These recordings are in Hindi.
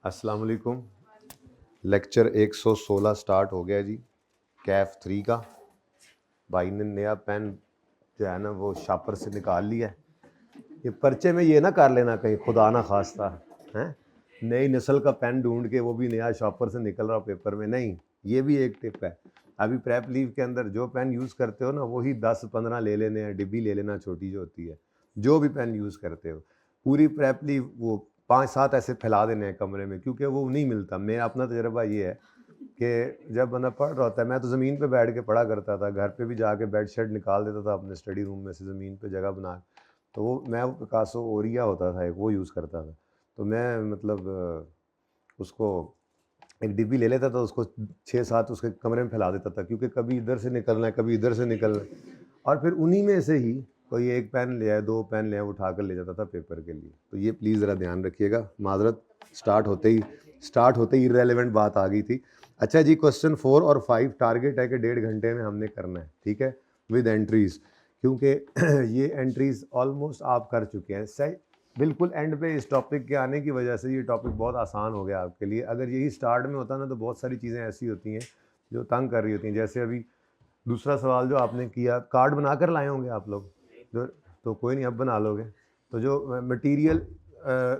अस्सलाम वालेकुम। लेक्चर 116 स्टार्ट हो गया जी, कैफ 3 का। भाई ने नया पेन जो है ना वो शापर से निकाल लिया है। ये पर्चे में ये ना कर लेना कहीं खुदा ना खास्ता है, नई नस्ल का पेन ढूंढ के वो भी नया शॉपर से निकल रहा पेपर में, नहीं। ये भी एक टिप है। अभी प्रेप लीव के अंदर जो पेन यूज़ करते हो ना वही 10-15 ले लेने हैं, डिब्बी ले लेना छोटी जो होती है। जो भी पेन यूज़ करते हो पूरी प्रेप लीव वो 5-7 ऐसे फैला देने हैं कमरे में, क्योंकि वो नहीं मिलता। मेरा अपना तजर्बा ये है कि जब बंदा पढ़ रहा होता है, मैं तो ज़मीन पे बैठ के पढ़ा करता था, घर पे भी जाके बेड शेड निकाल देता था अपने स्टडी रूम में से, ज़मीन पे जगह बना के। तो वो मैं वो पिकासो ओरिया होता था एक, वो यूज़ करता था। तो मैं मतलब उसको एक डिब्बी ले लेता था, उसको 6-7 उसके कमरे में फैला देता था, क्योंकि कभी इधर से निकलना है कभी इधर से निकलना है। और फिर उन्हीं में से ही कोई एक पेन ले आए, 2 पेन ले आए, उठा कर ले जाता था पेपर के लिए। तो ये प्लीज़ ज़रा ध्यान रखिएगा। माजरत, स्टार्ट होते ही इररेलेवेंट बात आ गई थी। अच्छा जी, क्वेश्चन 4 और 5 टारगेट है कि 1.5 घंटे में हमने करना है, ठीक है, विद एंट्रीज़। क्योंकि ये एंट्रीज़ ऑलमोस्ट आप कर चुके हैं सही। बिल्कुल एंड पे इस टॉपिक के आने की वजह से ये टॉपिक बहुत आसान हो गया आपके लिए। अगर यही स्टार्ट में होता ना तो बहुत सारी चीज़ें ऐसी होती हैं जो तंग कर रही होती हैं। जैसे अभी दूसरा सवाल जो आपने किया, कार्ड बना कर लाए होंगे आप लोग जो, तो कोई नहीं, अब बना लोगे। तो जो मटेरियल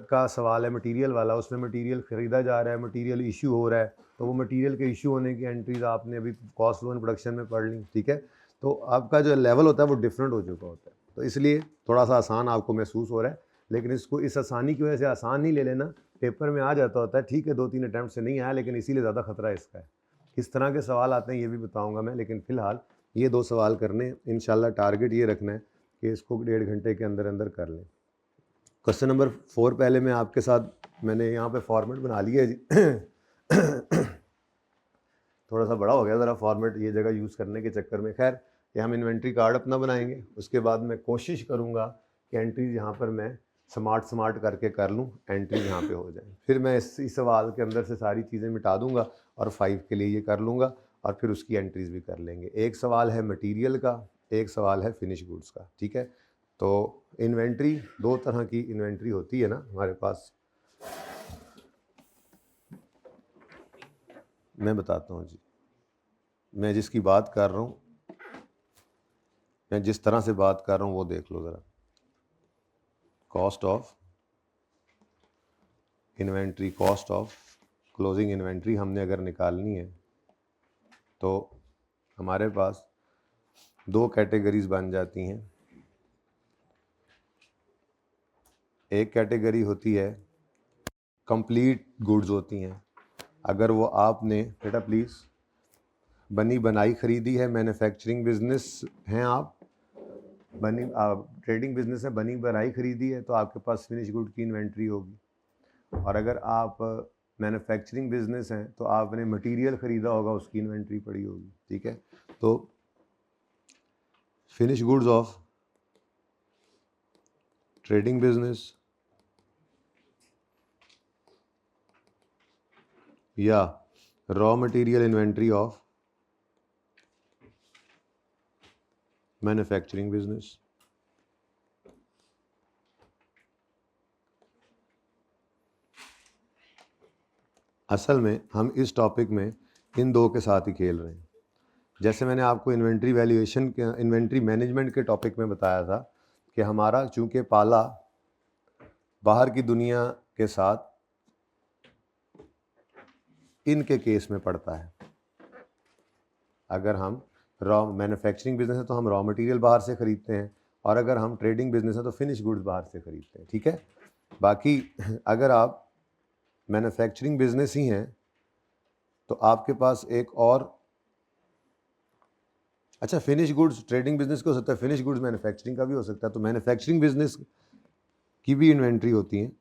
का सवाल है, मटेरियल वाला, उसमें मटेरियल ख़रीदा जा रहा है, मटेरियल इशू हो रहा है, तो वो मटेरियल के इशू होने की एंट्रीज आपने अभी कॉस्ट फ्लो एंड प्रोडक्शन में पढ़ ली, ठीक है। तो आपका जो लेवल होता है वो डिफरेंट हो चुका होता है, तो इसलिए थोड़ा सा आसान आपको महसूस हो रहा है। लेकिन इसको इस आसानी की वजह से आसान नहीं ले लेना, पेपर में आ जाता होता है, ठीक है, 2-3 अटैम्प्ट से नहीं आया, लेकिन इसीलिए ज़्यादा खतरा इसका है। किस तरह के सवाल आते हैं ये भी बताऊंगा मैं, लेकिन फ़िलहाल ये 2 सवाल करने इंशाल्लाह। टारगेट ये रखना है कि इसको 1.5 घंटे के अंदर अंदर कर लें। क्वेश्चन नंबर 4 पहले मैं आपके साथ, मैंने यहाँ पे फॉर्मेट बना लिया है जी। थोड़ा सा बड़ा हो गया ज़रा फॉर्मेट ये जगह यूज़ करने के चक्कर में। खैर, ये हम इन्वेंट्री कार्ड अपना बनाएंगे, उसके बाद मैं कोशिश करूँगा कि एंट्रीज यहाँ पर मैं स्मार्ट करके कर लूँ, एंट्रीज यहाँ पे हो जाए। फिर मैं इस सवाल के अंदर से सारी चीज़ें मिटा दूँगा और 5 के लिए ये कर लूँगा, और फिर उसकी एंट्रीज भी कर लेंगे। एक सवाल है मटीरियल का, एक सवाल है फिनिश गुड्स का, ठीक है। तो इन्वेंट्री, 2 तरह की इन्वेंट्री होती है ना हमारे पास, मैं बताता हूँ जी। मैं जिसकी बात कर रहा हूँ, मैं जिस तरह से बात कर रहा हूँ वो देख लो ज़रा। Cost of inventory, cost of closing inventory हमने अगर निकालनी है तो हमारे पास 2 कैटेगरीज बन जाती हैं। एक कैटेगरी होती है कंप्लीट गुड्स होती हैं। अगर वो आपने, बेटा प्लीज़, बनी बनाई ख़रीदी है, मैन्युफैक्चरिंग बिजनेस हैं आप, ट्रेडिंग बिजनेस है, बनी बनाई ख़रीदी है, तो आपके पास फिनिश गुड की इन्वेंट्री होगी। और अगर आप मैन्युफैक्चरिंग बिजनेस हैं तो आपने मटेरियल ख़रीदा होगा, उसकी इन्वेंट्री पड़ी होगी, ठीक है। तो finish goods of trading business या raw material inventory of manufacturing business, असल में हम इस टॉपिक में इन 2 के साथ ही खेल रहे हैं। जैसे मैंने आपको इन्वेंट्री वैल्यूएशन के, इन्वेंट्री मैनेजमेंट के टॉपिक में बताया था कि हमारा चूंकि पाला बाहर की दुनिया के साथ इनके केस में पड़ता है। अगर हम रॉ मैन्युफैक्चरिंग बिजनेस है तो हम रॉ मटेरियल बाहर से ख़रीदते हैं, और अगर हम ट्रेडिंग बिजनेस है तो फिनिश गुड्स बाहर से ख़रीदते हैं, ठीक है। बाकी अगर आप मैन्युफैक्चरिंग बिजनेस ही हैं तो आपके पास एक और, अच्छा, फिनिश गुड्स ट्रेडिंग बिजनेस का हो सकता है, फिनिश गुड्स मैन्युफैक्चरिंग का भी हो सकता है। तो मैन्युफैक्चरिंग बिजनेस की भी इन्वेंट्री होती है,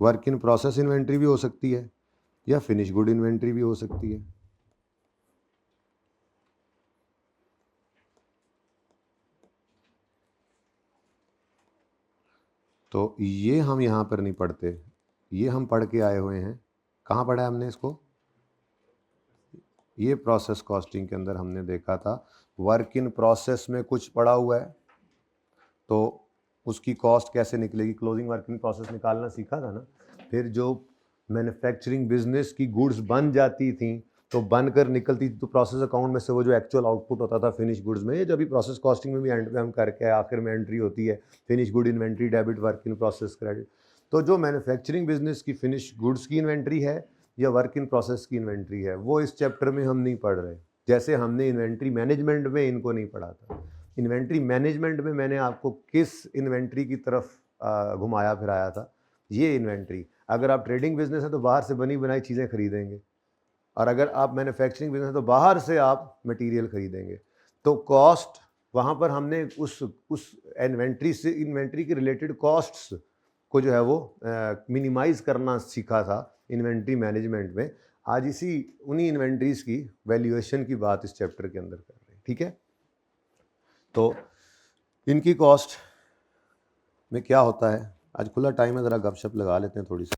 वर्क इन प्रोसेस इन्वेंट्री भी हो सकती है, या फिनिश गुड इन्वेंट्री भी हो सकती है। तो ये हम यहाँ पर नहीं पढ़ते, ये हम पढ़ के आए हुए हैं। कहाँ पढ़ा है हमने इसको? ये प्रोसेस कॉस्टिंग के अंदर हमने देखा था। वर्क इन प्रोसेस में कुछ पड़ा हुआ है, तो उसकी कॉस्ट कैसे निकलेगी, क्लोजिंग वर्क इन प्रोसेस निकालना सीखा था ना। फिर जो मैन्युफैक्चरिंग बिजनेस की गुड्स बन जाती थी तो बनकर निकलती थी, तो प्रोसेस अकाउंट में से वो जो एक्चुअल आउटपुट होता था फिनिश गुड्स में, ये जो अभी प्रोसेस कॉस्टिंग में भी एंड में हम करके आखिर में एंट्री होती है finish good inventory debit work in process credit. तो जो मैन्युफैक्चरिंग बिजनेस की फिनिश गुड्स की इन्वेंट्री है या वर्क इन प्रोसेस की इन्वेंट्री है, वो इस चैप्टर में हम नहीं पढ़ रहे, जैसे हमने इन्वेंट्री मैनेजमेंट में इनको नहीं पढ़ा था। इन्वेंट्री मैनेजमेंट में मैंने आपको किस इन्वेंट्री की तरफ घुमाया फिराया था, ये इन्वेंट्री। अगर आप ट्रेडिंग बिजनेस है तो बाहर से बनी बनाई चीज़ें खरीदेंगे, और अगर आप मैन्युफैक्चरिंग बिजनेस है तो बाहर से आप मटेरियल खरीदेंगे। तो कॉस्ट वहाँ पर हमने उस इन्वेंट्री से, इन्वेंट्री के रिलेटेड कॉस्ट्स को जो है वो मिनिमाइज़ करना सीखा था इन्वेंट्री मैनेजमेंट में। आज इसी उन्हीं इन्वेंट्रीज़ की वैल्यूएशन की बात इस चैप्टर के अंदर कर रहे हैं, ठीक है। तो इनकी कॉस्ट में क्या होता है, आज खुला टाइम है, ज़रा गपशप लगा लेते हैं थोड़ी सी,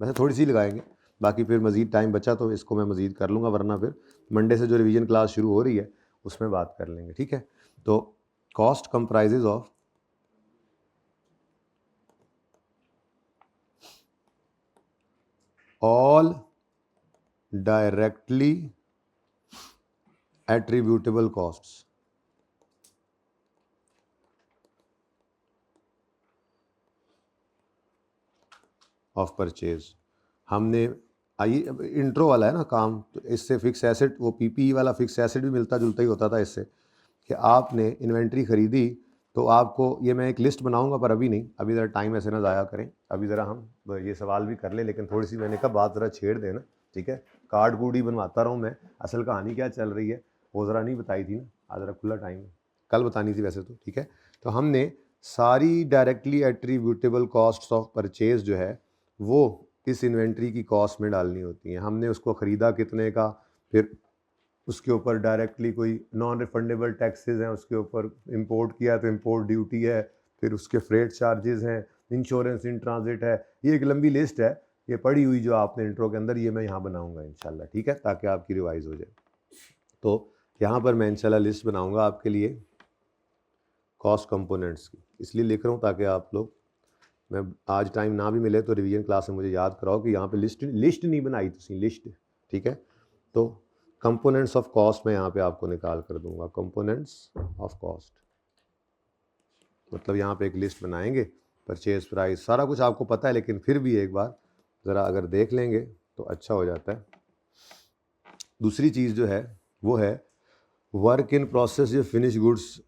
वैसे थोड़ी सी लगाएंगे, बाकी फिर मज़ीद टाइम बचा तो इसको मैं मज़ीद कर लूँगा, वरना फिर मंडे से जो रिवीजन क्लास शुरू हो रही है उसमें बात कर लेंगे, ठीक है। तो cost comprises of all directly attributable costs of purchase. हमने आइए इंट्रो वाला है ना काम, तो इससे फिक्स एसेट, वो पीपीई वाला फिक्स एसेट भी मिलता जुलता ही होता था इससे, कि आपने इन्वेंट्री खरीदी तो आपको, ये मैं एक लिस्ट बनाऊंगा पर अभी नहीं, अभी ज़रा टाइम ऐसे ना ज़ाया करें, अभी ज़रा हम ये सवाल भी कर ले, लेकिन थोड़ी सी मैंने कहा बात ज़रा छेड़ देना, ठीक है। कार्ड कूड ही बनवाता रहूँ मैं, असल कहानी क्या चल रही है वो ज़रा नहीं बताई थी ना, आज ज़रा खुला टाइम है, कल बतानी थी वैसे तो, ठीक है। तो हमने सारी directly attributable costs of purchase जो है वो इस इन्वेंट्री की कॉस्ट में डालनी होती हैं। हमने उसको ख़रीदा कितने का, फिर उसके ऊपर डायरेक्टली कोई नॉन रिफंडेबल टैक्सेस हैं, उसके ऊपर इंपोर्ट किया तो इंपोर्ट ड्यूटी है, फिर उसके फ्रेट चार्जेस हैं, इंश्योरेंस इन ट्रांजिट है, ये एक लंबी लिस्ट है, ये पढ़ी हुई जो आपने इंट्रो के अंदर, ये मैं यहाँ बनाऊँगा इंशाल्लाह, ठीक है, ताकि आपकी रिवाइज हो जाए। तो यहाँ पर मैं इंशाल्लाह लिस्ट बनाऊँगा आपके लिए कॉस्ट कंपोनेंट्स की, इसलिए लिख रहा हूँ ताकि आप लोग, मैं आज टाइम ना भी मिले तो रिवीजन क्लास में मुझे याद कराओ कि यहाँ पे लिस्ट नहीं बनाई तुसी, लिस्ट, ठीक है। तो कंपोनेंट्स ऑफ कॉस्ट मैं यहाँ पे आपको निकाल कर दूंगा, कंपोनेंट्स ऑफ कॉस्ट मतलब यहाँ पे एक लिस्ट बनाएंगे, परचेज प्राइस सारा कुछ आपको पता है, लेकिन फिर भी एक बार ज़रा अगर देख लेंगे तो अच्छा हो जाता है। दूसरी चीज़ जो है वो है वर्क इन प्रोसेस या फिनिश गुड्स,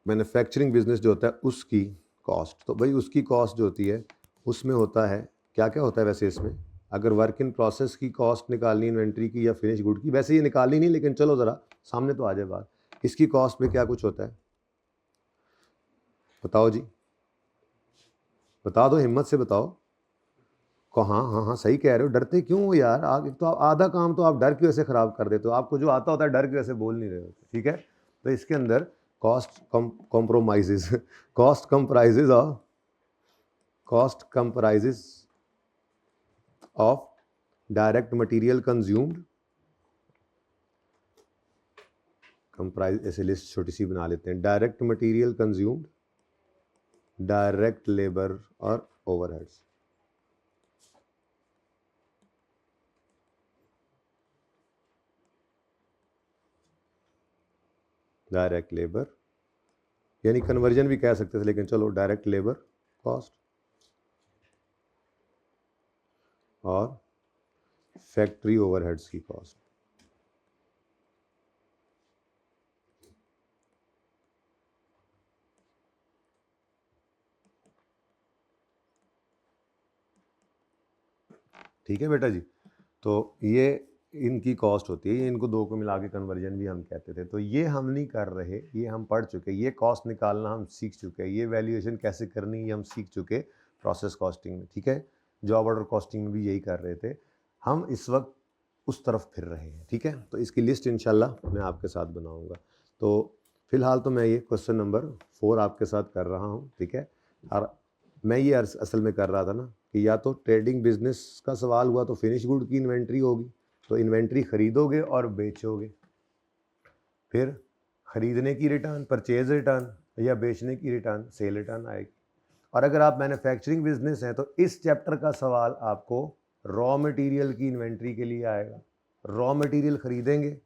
मैन्युफैक्चरिंग बिजनेस जो होता है उसकी कॉस्ट। तो भाई उसकी कॉस्ट जो होती है उसमें होता है क्या क्या होता है वैसे इसमें, अगर वर्क इन प्रोसेस की कॉस्ट निकालनी इन्वेंट्री की या फिनिश गुड की, वैसे ये निकालनी नहीं, लेकिन चलो ज़रा सामने तो आ जाए बात, इसकी कॉस्ट में क्या कुछ होता है, बताओ जी, बता दो, हिम्मत से बताओ। को हाँ हाँ हाँ सही कह रहे हो, डरते क्यों हो यार, आगे तो आधा काम तो आप डर की वजह से ख़राब कर देते हो, आपको जो आता होता है डर की वजह से बोल नहीं रहे होते, ठीक है। तो इसके अंदर cost compromises cost comprises of direct material consumed, comprise ऐसे लिस्ट छोटी सी बना लेते हैं, direct material consumed, direct labour और ओवरहेड्स। डायरेक्ट लेबर यानी कन्वर्जन भी कह सकते थे, लेकिन चलो डायरेक्ट लेबर कॉस्ट और फैक्ट्री ओवरहेड्स की कॉस्ट। ठीक है बेटा जी, तो ये इनकी कॉस्ट होती है, ये इनको दो को मिला के कन्वर्जन भी हम कहते थे। तो ये हम नहीं कर रहे, ये हम पढ़ चुके, ये कॉस्ट निकालना हम सीख चुके, ये वैल्यूएशन कैसे करनी ये हम सीख चुके प्रोसेस कॉस्टिंग में, ठीक है। जॉब ऑर्डर कॉस्टिंग में भी यही कर रहे थे, हम इस वक्त उस तरफ फिर रहे हैं, ठीक है। तो इसकी लिस्ट इंशाल्लाह मैं आपके साथ बनाऊँगा। तो फिलहाल तो मैं ये क्वेश्चन नंबर 4 आपके साथ कर रहा हूँ, ठीक है। और मैं ये असल में कर रहा था ना कि या तो ट्रेडिंग बिजनेस का सवाल हुआ तो फिनिश गुड की इन्वेंट्री होगी, तो इन्वेंट्री खरीदोगे और बेचोगे, फिर खरीदने की रिटर्न परचेज रिटर्न या बेचने की रिटर्न सेल रिटर्न आएगी। और अगर आप मैन्युफैक्चरिंग बिजनेस है तो इस चैप्टर का सवाल आपको रॉ मटेरियल की इन्वेंट्री के लिए आएगा। रॉ मटेरियल खरीदेंगे,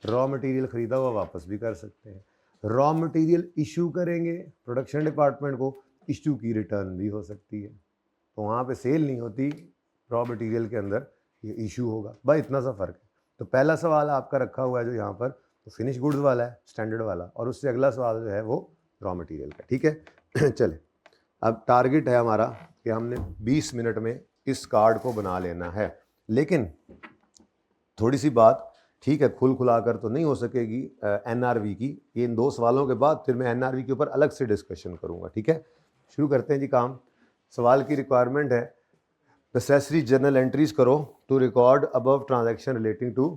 रॉ मटेरियल खरीदा हुआ वापस भी कर सकते हैं। रॉ मटेरियल इशू करेंगे प्रोडक्शन डिपार्टमेंट को, इशू की रिटर्न भी हो सकती है। तो वहाँ पे सेल नहीं होती, रॉ मटेरियल के अंदर ये इशू होगा। भाई इतना सा फ़र्क है। तो पहला सवाल आपका रखा हुआ है जो यहाँ पर, तो फिनिश गुड्स वाला है, स्टैंडर्ड वाला, और उससे अगला सवाल जो है वो रॉ मटेरियल का। ठीक है चले, अब टारगेट है हमारा कि हमने 20 मिनट में इस कार्ड को बना लेना है। लेकिन थोड़ी सी बात, ठीक है, खुल खुलाकर तो नहीं हो सकेगी एनआरवी की। ये इन 2 सवालों के बाद फिर मैं एनआरवी के ऊपर अलग से डिस्कशन करूँगा। ठीक है, शुरू करते हैं जी काम। सवाल की रिक्वायरमेंट है नेसेसरी जर्नल एंट्रीज करो to record above transaction relating to.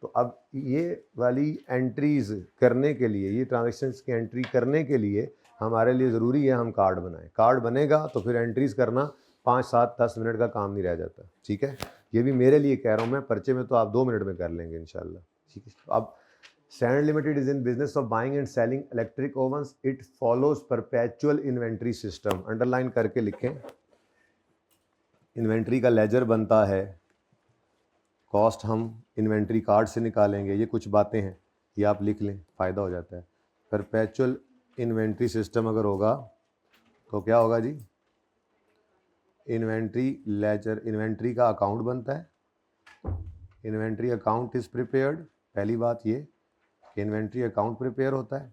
तो अब ये वाली एंट्रीज करने के लिए, ये ट्रांजैक्शंस की एंट्री करने के लिए हमारे लिए ज़रूरी है हम कार्ड बनाएं। कार्ड बनेगा तो फिर एंट्रीज करना 5, 7, 10 मिनट का काम नहीं रह जाता। ठीक है, ये भी मेरे लिए कह रहा हूँ मैं, पर्चे में तो आप 2 मिनट में कर लेंगे इंशाल्लाह। ठीक है, अब standard limited is in business of buying and selling electric ovens, it follows perpetual inventory system. Underline करके लिखें, इन्वेंट्री का लेजर बनता है, कॉस्ट हम इन्वेंट्री कार्ड से निकालेंगे। ये कुछ बातें हैं, ये आप लिख लें, फ़ायदा हो जाता है। परपेचुअल इन्वेंट्री सिस्टम अगर होगा तो क्या होगा जी, इन्वेंट्री लेजर, इन्वेंट्री का अकाउंट बनता है, इन्वेंट्री अकाउंट इज़ प्रिपेयर्ड। पहली बात ये कि इन्वेंट्री अकाउंट प्रिपेयर होता है।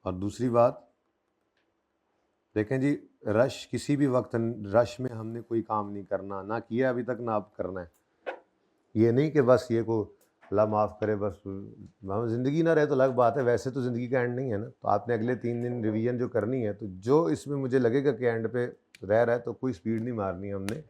और दूसरी बात देखें जी, रश किसी भी वक्त, रश में हमने कोई काम नहीं करना, ना किया अभी तक, ना अब करना है। ये नहीं कि बस ये को अल्लाह माफ़ करे, बस ज़िंदगी ना रहे तो अलग बात है, वैसे तो ज़िंदगी का एंड नहीं है ना। तो आपने अगले 3 दिन रिवीजन जो करनी है, तो जो इसमें मुझे लगेगा कि एंड पे रह रहा है तो कोई स्पीड नहीं मारनी, हमने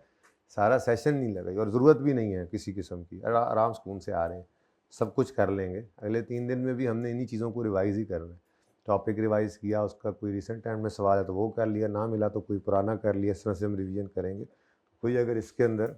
सारा सेशन नहीं लगाई और ज़रूरत भी नहीं है किसी किस्म की। आराम सुकून से आ रहे हैं, सब कुछ कर लेंगे। अगले 3 दिन में भी हमने इन्हीं चीज़ों को रिवाइज़ ही करना है। टॉपिक रिवाइज़ किया, उसका कोई रिसेंट टाइम में सवाल है तो वो कर लिया, ना मिला तो कोई पुराना कर लिया, इस तरह से हम रिवीजन करेंगे। कोई अगर इसके अंदर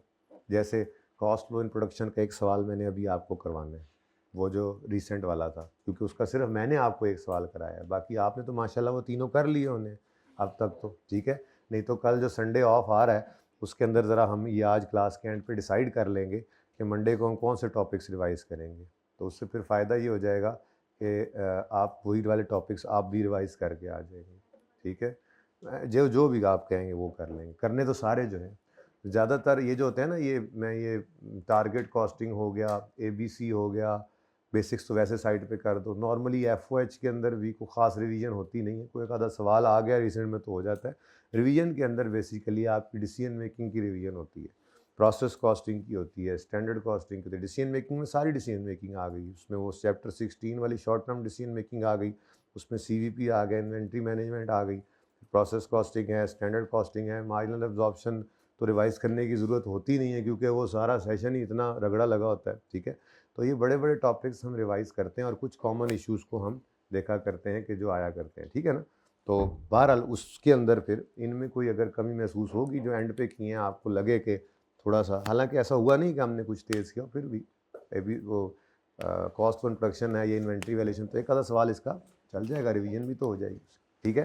जैसे कॉस्ट फ्लो इन प्रोडक्शन का एक सवाल मैंने अभी आपको करवाना है, वो जो रिसेंट वाला था, क्योंकि उसका सिर्फ मैंने आपको एक सवाल कराया है, बाकी आपने तो माशाल्लाह वो तीनों कर लिए उन्हें अब तक तो। ठीक है, नहीं तो कल जो संडे ऑफ आ रहा है उसके अंदर ज़रा हम ये आज क्लास के एंड पे डिसाइड कर लेंगे कि मंडे को हम कौन से टॉपिक्स रिवाइज़ करेंगे। तो उससे फिर फ़ायदा ये हो जाएगा कि आप वही वाले टॉपिक्स आप भी रिवाइज़ करके आ जाएंगे। ठीक है, जो भी आप कहेंगे वो कर लेंगे, करने तो सारे जो हैं। ज़्यादातर ये जो होते हैं ना, ये टारगेट कॉस्टिंग हो गया, ABC हो गया, बेसिक्स तो वैसे साइड पे कर दो। नॉर्मली FOH के अंदर भी कोई ख़ास रिवीजन होती नहीं है, कोई एक आधा सवाल आ गया रिसेंट में तो हो जाता है। रिवीजन के अंदर बेसिकली आपकी डिसीजन मेकिंग की रिवीजन होती है, प्रोसेस कॉस्टिंग की होती है, स्टैंडर्ड कॉस्टिंग की होती है। डिसीजन मेकिंग में सारी डिसीजन मेकिंग आ गई, उसमें वो चैप्टर 16 वाली शॉर्ट टर्म डिसीजन मेकिंग आ गई, उसमें CVP आ गया, इन्वेंट्री मैनेजमेंट आ गई, प्रोसेस कॉस्टिंग है, स्टैंडर्ड कॉस्टिंग है, मार्जिनल एब्जॉर्प्शन तो रिवाइज़ करने की ज़रूरत होती नहीं है क्योंकि वो सारा सेशन ही इतना रगड़ा लगा होता है। ठीक है, तो ये बड़े बड़े टॉपिक्स हम रिवाइज़ करते हैं और कुछ कॉमन इश्यूज़ को हम देखा करते हैं कि जो आया करते हैं। ठीक है ना, तो बहरहाल उसके अंदर फिर इनमें कोई अगर कमी महसूस होगी जो एंड पे किए हैं, आपको लगे कि थोड़ा सा, हालांकि ऐसा हुआ नहीं कि हमने कुछ तेज़ किया, फिर भी अभी वो कॉस्ट ऑन प्रोडक्शन है, ये इन्वेंट्री वैल्यूएशन, तो एक आधा सवाल इसका चल जाएगा, रिवीजन भी तो हो जाएगी। ठीक है,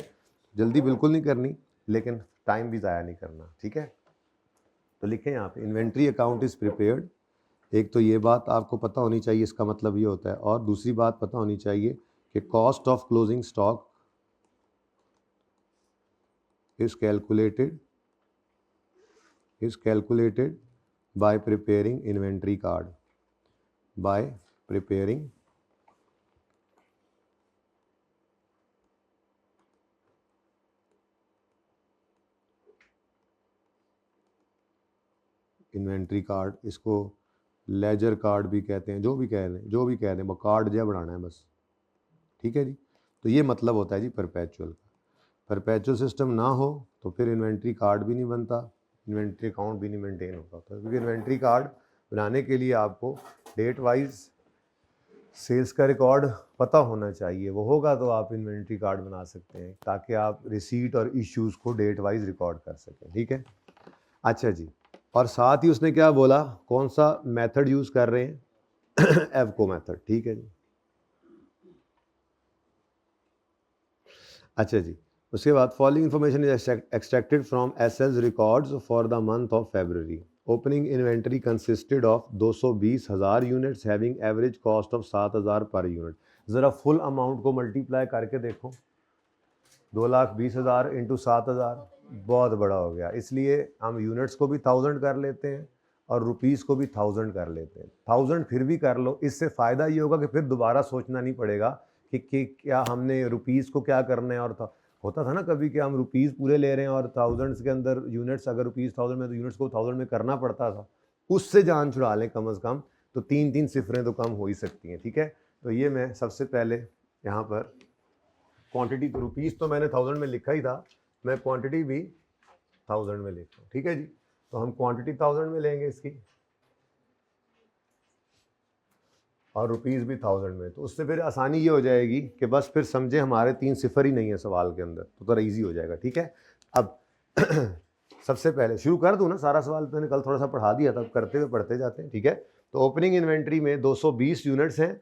जल्दी बिल्कुल नहीं करनी, लेकिन टाइम भी ज़ाया नहीं करना। ठीक है, तो लिखें यहाँ पे इन्वेंट्री अकाउंट इज़ प्रिपेयर्ड। एक तो ये बात आपको पता होनी चाहिए, इसका मतलब ये होता है। और दूसरी बात पता होनी चाहिए कि cost of closing stock is calculated by preparing inventory card, by preparing inventory card, इसको लेजर कार्ड भी कहते हैं, जो भी कह दें, वो कार्ड जो बनाना है बस। ठीक है जी, तो ये मतलब होता है जी परपेचुअल का। परपेचुअल सिस्टम ना हो तो फिर इन्वेंट्री कार्ड भी नहीं बनता, इन्वेंट्री अकाउंट भी नहीं मेंटेन हो पाता, क्योंकि इन्वेंट्री कार्ड बनाने के लिए आपको डेट वाइज सेल्स का रिकॉर्ड पता होना चाहिए। वो होगा तो आप इन्वेंट्री कार्ड बना सकते हैं, ताकि आप रिसीट और इश्यूज़ को डेट वाइज रिकॉर्ड कर सकें। ठीक है, अच्छा जी, और साथ ही उसने क्या बोला, कौन सा मेथड यूज़ कर रहे हैं एवको मेथड। ठीक है जी, अच्छा जी, उसके बाद following information is extracted from SL's records for the month of February. Opening inventory consisted of 220,000 units having average cost of 7,000 per unit. ज़रा फुल अमाउंट को मल्टीप्लाई करके देखो, 2,20,000 इंटू 7,000 बहुत बड़ा हो गया, इसलिए हम यूनिट्स को भी 1000 कर लेते हैं और रुपीज़ को भी 1000 कर लेते हैं। 1000 फिर भी कर लो, इससे फ़ायदा ये होगा कि फिर दोबारा सोचना नहीं पड़ेगा कि क्या हमने रुपीज़ को क्या करना है। और होता था ना कभी कि हम रुपीज़ पूरे ले रहे हैं और 1000 के अंदर यूनिट्स, अगर रुपीज़ 1000 में तो यूनिट्स को 1000 में करना पड़ता था। उससे जान छुड़ा लें कम अज़ कम, तो 3 सिफरें तो कम हो ही सकती हैं। ठीक है, तो ये मैं सबसे पहले यहाँ पर क्वांटिटी, तो रुपीज़ तो मैंने 1000 में लिखा ही था, मैं क्वांटिटी भी 1000 में लिखता हूँ। ठीक है जी, तो हम क्वांटिटी 1000 में लेंगे इसकी और रुपीज़ भी 1000 में, तो उससे फिर आसानी ये हो जाएगी कि बस फिर समझे हमारे 3 सिफर ही नहीं है सवाल के अंदर, तो थोड़ा ईजी हो जाएगा। ठीक है, अब सबसे पहले शुरू कर दूँ ना, सारा सवाल मैंने कल थोड़ा सा पढ़ा दिया था, करते हुए पढ़ते जाते हैं। ठीक है, तो ओपनिंग इन्वेंट्री में 220 यूनिट्स हैं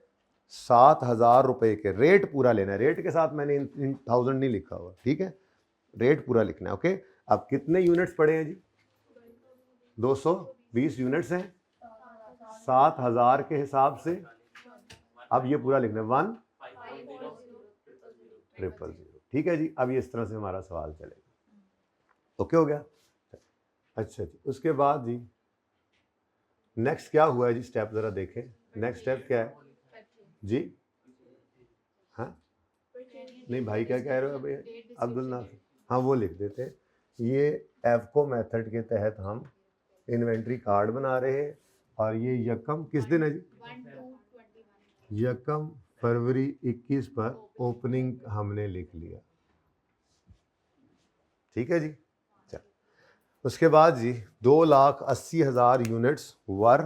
7,000 रुपये के। रेट पूरा लेना है, रेट के साथ मैंने इन 1000 नहीं लिखा हुआ। ठीक है, रेट पूरा लिखना है। ओके, अब कितने यूनिट्स पड़े हैं जी? 220 यूनिट्स हैं 7,000 के हिसाब से। अब ये पूरा लिखना है 1,500,000। ठीक है जी, अब ये इस तरह से हमारा सवाल चलेगा। ओके हो गया? अच्छा जी, उसके बाद जी नेक्स्ट क्या हुआ है जी, स्टेप ज़रा देखें। नेक्स्ट स्टेप क्या है जी? हाँ नहीं भाई, क्या कह रहे हो अभी? अब्दुल नाफिक, हाँ वो लिख देते हैं। ये एफको मेथड के तहत हम इन्वेंट्री कार्ड बना रहे हैं और ये यकम किस दिन है जी? 1 फरवरी 21 पर ओपनिंग हमने लिख लिया। ठीक है जी, चल उसके बाद जी 2,80,000 यूनिट्स वर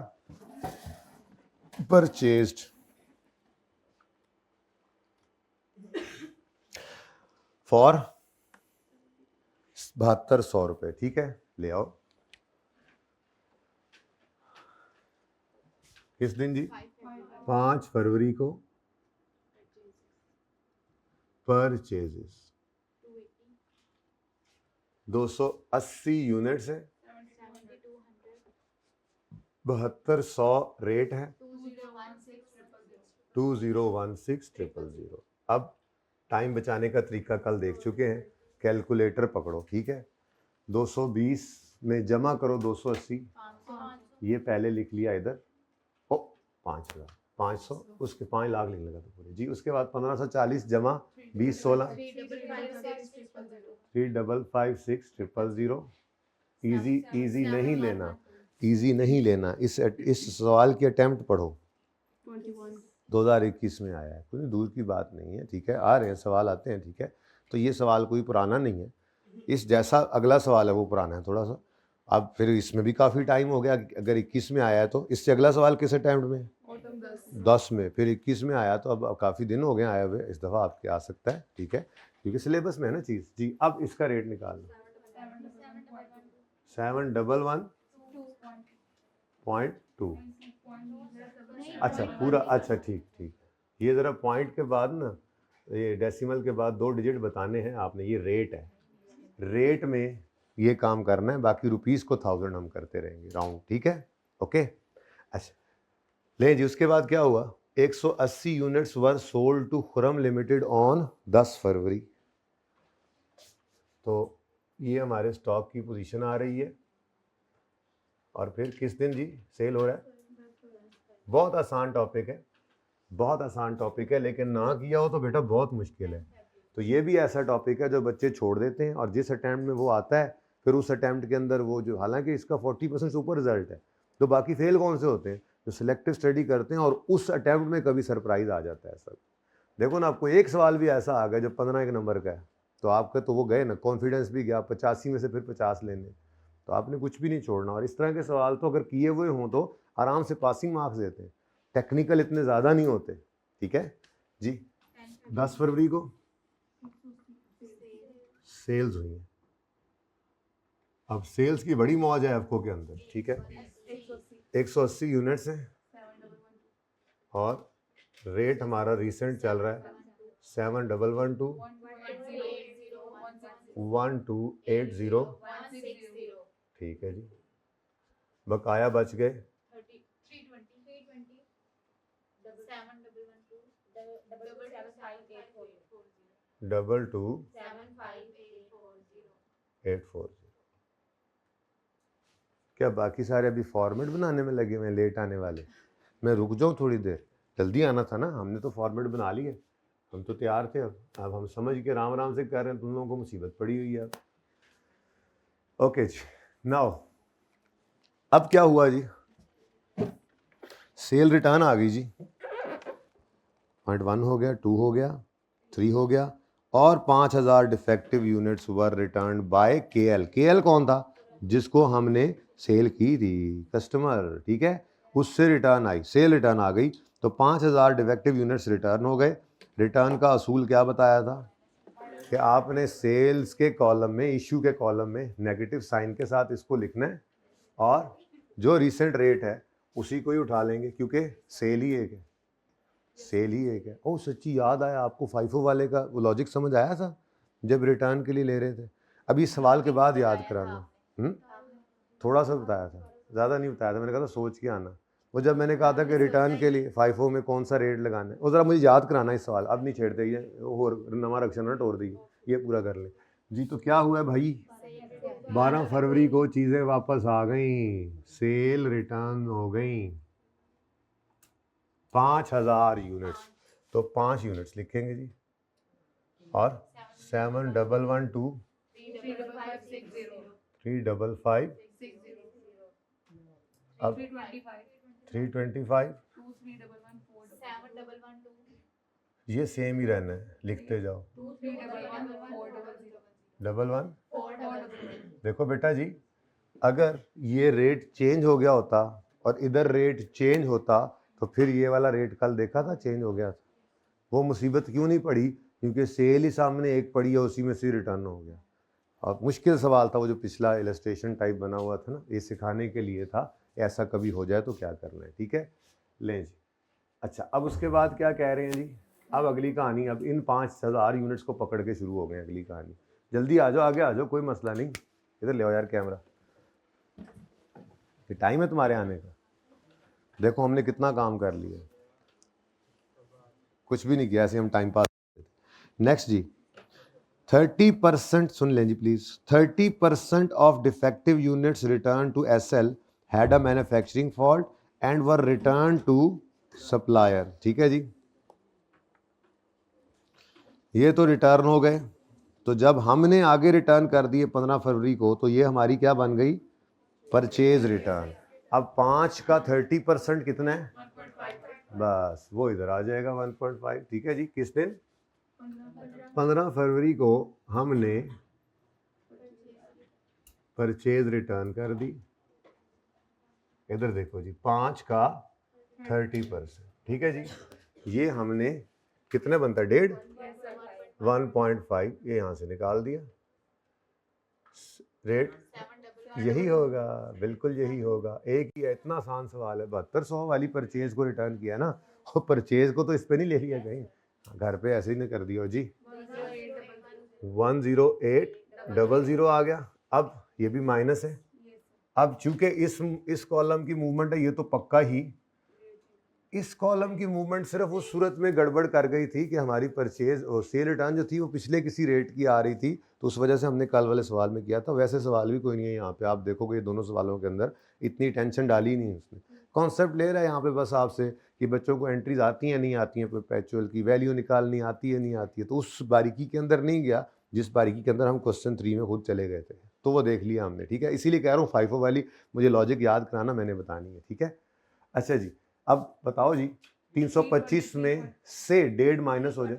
परचेज्ड फॉर 7200 रुपये। ठीक है, ले आओ। किस दिन जी? 5 फरवरी को परचेजेस 280 यूनिट्स है, 7200 रेट है, 2016,000। अब टाइम बचाने का तरीका कल देख चुके हैं, कैलकुलेटर पकड़ो। ठीक है, 220 में जमा करो 280, ये पहले लिख लिया इधर, ओ 5,000 500, उसके 5 लाख लिखने लगा तो पूरे जी। उसके बाद 1540 जमा 20 16 3,556,000। इजी इजी नहीं लेना, इजी नहीं लेना, इस सवाल की अटेम्प्ट पढ़ो, 2021 में आया है, कोई दूर की बात नहीं है। ठीक है, आ रहे हैं सवाल, आते हैं। ठीक है, तो ये सवाल कोई पुराना नहीं है, इस जैसा अगला सवाल है वो पुराना है थोड़ा सा। अब फिर इसमें भी काफ़ी टाइम हो गया, अगर 21 में आया है तो इससे अगला सवाल किस अटेम्प्ट में? 10 में, फिर 21 में आया तो अब काफ़ी दिन हो गए आए हुए, इस दफ़ा आपके आ सकता है। ठीक है, क्योंकि सिलेबस में है ना चीज़ जी। अब इसका रेट निकालना 711.2। अच्छा पूरा, अच्छा ठीक ठीक, ये ज़रा पॉइंट के बाद ना, ये डेसिमल के बाद 2 डिजिट बताने हैं आपने, ये रेट है, रेट में ये काम करना है, बाकी रुपीज़ को 1000 हम करते रहेंगे राउंड। ठीक है, ओके। अच्छा ले जी, उसके बाद क्या हुआ? 180 units were sold to Khurram limited on 10 February. तो ये हमारे स्टॉक की पोजीशन आ रही है, और फिर किस दिन जी सेल हो रहा है? बहुत आसान टॉपिक है, बहुत आसान टॉपिक है, लेकिन ना किया हो तो बेटा बहुत मुश्किल है। तो ये भी ऐसा टॉपिक है जो बच्चे छोड़ देते हैं, और जिस अटैम्प्ट में वो आता है फिर उस अटैम्प्ट के अंदर वो जो, हालांकि इसका 40% से ऊपर रिजल्ट है, तो बाकी फेल कौन से होते हैं? जो सिलेक्टिव स्टडी करते हैं और उस अटैम्प्ट में कभी सरप्राइज आ जाता है सब। देखो ना, आपको एक सवाल भी ऐसा आ गया जो 15 नंबर का है, तो आपका तो वो गए ना, कॉन्फिडेंस भी गया, 85 में से फिर 50 लेने, तो आपने कुछ भी नहीं छोड़ना। और इस तरह के सवाल तो अगर किए हुए हों तो आराम से पासिंग मार्क्स देते हैं, टेक्निकल इतने ज़्यादा नहीं होते। ठीक है जी, 10 फरवरी को सेल्स हुई है। अब सेल्स की बड़ी मौज है एफको के अंदर। ठीक है, 180 यूनिट्स हैं और रेट हमारा रिसेंट चल रहा है 7,112 1280। ठीक है जी, बकाया बच गए 227840। क्या बाकी सारे अभी फॉर्मेट बनाने में लगे हुए हैं, लेट आने वाले? मैं रुक जाऊं थोड़ी देर, जल्दी आना था ना, हमने तो फॉर्मेट बना लिए, हम तो तैयार थे। अब हम समझ के राम राम से कह रहे हैं, तुम लोगों को मुसीबत पड़ी हुई है अब। ओके जी, नाउ अब क्या हुआ जी, सेल रिटर्न आ गई जी। पॉइंट 1 हो गया, 2 हो गया, 3 हो गया, और 5000 defective units were return by KL. KL कौन था? जिसको हमने सेल की थी, कस्टमर, ठीक है, उससे रिटर्न आई, सेल रिटर्न आ गई, तो 5000 डिफेक्टिव यूनिट्स रिटर्न हो गए। रिटर्न का असूल क्या बताया था कि आपने सेल्स के कॉलम में, इशू के कॉलम में नेगेटिव साइन के साथ इसको लिखना है, और जो रिसेंट रेट है उसी को ही उठा लेंगे, क्योंकि सेल ही एक है, सेल ही एक है। ओह सच्ची याद आया, आपको फाइफो वाले का वो लॉजिक समझ आया था जब रिटर्न के लिए ले रहे थे? अभी इस सवाल के बाद याद कराना। थोड़ा सा बताया था, ज़्यादा नहीं बताया था, मैंने कहा था सोच के आना। वो जब मैंने कहा था कि रिटर्न के लिए फाइफो में कौन सा रेट लगाना है, वो ज़रा मुझे याद कराना इस सवाल। अब नहीं छेड़ते, ये और नवा रक्षा ना तोड़ दी, ये पूरा कर ले जी। तो क्या हुआ है भाई, 12 फरवरी को चीज़ें वापस आ गई, सेल रिटर्न हो गई 5000 यूनिट्स। तो 5 यूनिट्स लिखेंगे जी, और 7112 355, अब 325, ये सेम ही रहना है, लिखते जाओ 11। देखो बेटा जी, अगर ये रेट चेंज हो गया होता और इधर रेट चेंज होता, तो फिर ये वाला रेट कल देखा था चेंज हो गया था, वो मुसीबत क्यों नहीं पड़ी? क्योंकि सेल ही सामने एक पड़ी है, उसी में से रिटर्न हो गया। और मुश्किल सवाल था वो, जो पिछला इलस्ट्रेशन टाइप बना हुआ था ना, ये सिखाने के लिए था, ऐसा कभी हो जाए तो क्या करना है, ठीक है। लें जी, अच्छा अब उसके बाद क्या कह रहे हैं जी, अब अगली कहानी, अब इन 5000 यूनिट्स को पकड़ के शुरू हो गए अगली कहानी। जल्दी आ जाओ, आगे आ जाओ, कोई मसला नहीं, इधर ले आओ यार कैमरा, ये टाइम है तुम्हारे आने का। देखो हमने कितना काम कर लिया, कुछ भी नहीं किया, ऐसे हम टाइम पास। नेक्स्ट जी, 30%, सुन लें जी please, 30% of defective units return to SL had a manufacturing fault and were return to supplier. ठीक है जी, ये तो रिटर्न हो गए। तो जब हमने आगे रिटर्न कर दिए 15 फरवरी को, तो ये हमारी क्या बन गई, परचेज रिटर्न। अब 5 का 30% कितना है, बस वो इधर आ जाएगा 1.5। ठीक है जी, किस दिन, 15 फरवरी को हमने परचेज रिटर्न कर दी। इधर देखो जी, 5 का 30%, ठीक है जी, ये हमने कितने बनता है, 1.5, ये यहाँ से निकाल दिया। रेट यही होगा, बिल्कुल यही होगा, एक ही है, इतना आसान सवाल है। 7200 वाली परचेज को रिटर्न किया ना, और परचेज को तो इस पे नहीं ले लिया कहीं, घर पे ऐसे ही नहीं कर दिया जी। 10800 आ गया। अब ये भी माइनस है। अब चूंकि इस कॉलम की मूवमेंट है, ये तो पक्का ही, इस कॉलम की मूवमेंट सिर्फ उस सूरत में गड़बड़ कर गई थी कि हमारी परचेज और सेल रिटर्न जो थी वो पिछले किसी रेट की आ रही थी, तो उस वजह से हमने कल वाले सवाल में किया था। वैसे सवाल भी कोई नहीं है यहाँ पे, आप देखोगे दोनों सवालों के अंदर इतनी टेंशन डाली नहीं है उसने। कॉन्सेप्ट ले रहा है यहाँ पे बस आपसे कि बच्चों को एंट्रीज आती हैं नहीं आती हैं, परपेचुअल की वैल्यू निकालनी आती है नहीं आती है, तो उस बारीकी के अंदर नहीं गया जिस बारीकी के अंदर हम क्वेश्चन 3 में खुद चले गए थे, तो वो देख लिया हमने। ठीक है, इसीलिए कह रहा हूँ फाइफो वाली मुझे लॉजिक याद कराना, मैंने बतानी है। ठीक है, अच्छा जी, अब बताओ जी, 325 में से 1.5 माइनस हो जाए,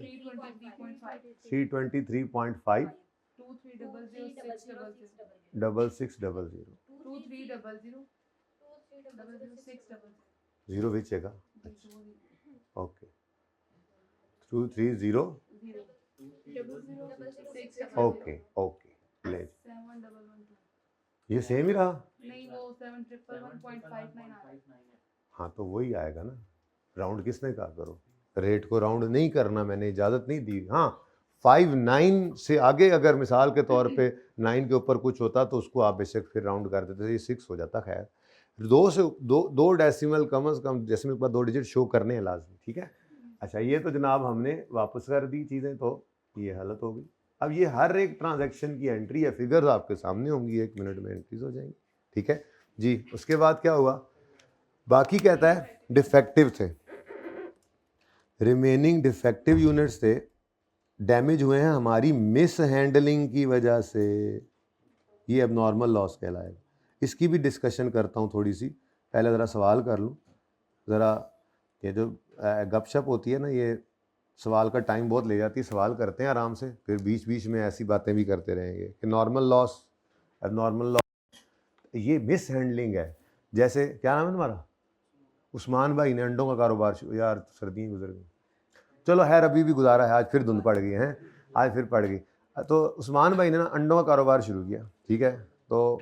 323.5, 6600, 0 विच है, ओके, 230, ओके ओके, ले ये सेम ही रहा, नहीं वो 7111.59 हाँ तो वही आएगा ना। राउंड किसने कहा करो, रेट को राउंड नहीं करना, मैंने इजाज़त नहीं दी। हाँ 5-9 से आगे अगर मिसाल के तौर पे 9 के ऊपर कुछ होता तो उसको आप बेशक फिर राउंड कर देते, ये 6 हो जाता। खैर 2 डेसिमल कम से कम, डेसिमल के बाद 2 डिजिट शो करने हैं लाजमी, ठीक है। अच्छा, ये तो जनाब हमने वापस कर दी चीज़ें, तो ये हालत हो गई। अब ये हर एक ट्रांजैक्शन की एंट्री है, फिगर्स आपके सामने होंगी, 1 मिनट में एंट्रीज हो जाएंगी, ठीक है जी। उसके बाद क्या हुआ, बाकी कहता है डिफेक्टिव थे, रिमेनिंग डिफेक्टिव यूनिट्स थे, डैमेज हुए हैं हमारी मिस हैंडलिंग की वजह से, ये एबनॉर्मल लॉस कहलाएगा। इसकी भी डिस्कशन करता हूँ थोड़ी सी, पहले ज़रा सवाल कर लूँ ज़रा। ये जो गपशप होती है ना, ये सवाल का टाइम बहुत ले जाती है, सवाल करते हैं आराम से, फिर बीच बीच में ऐसी बातें भी करते रहेंगे कि नॉर्मल लॉस, एबनॉर्मल लॉस, ये मिस हैंडलिंग है। जैसे क्या नाम है तुम्हारा? उस्मान भाई ने अंडों का कारोबार, यार सर्दियाँ गुजर गई, चलो खैर अभी भी गुजारा है, आज फिर धुंध पड़ गई है, आज फिर पड़ गई। तो उस्मान भाई ने ना अंडों का कारोबार शुरू किया, ठीक है। तो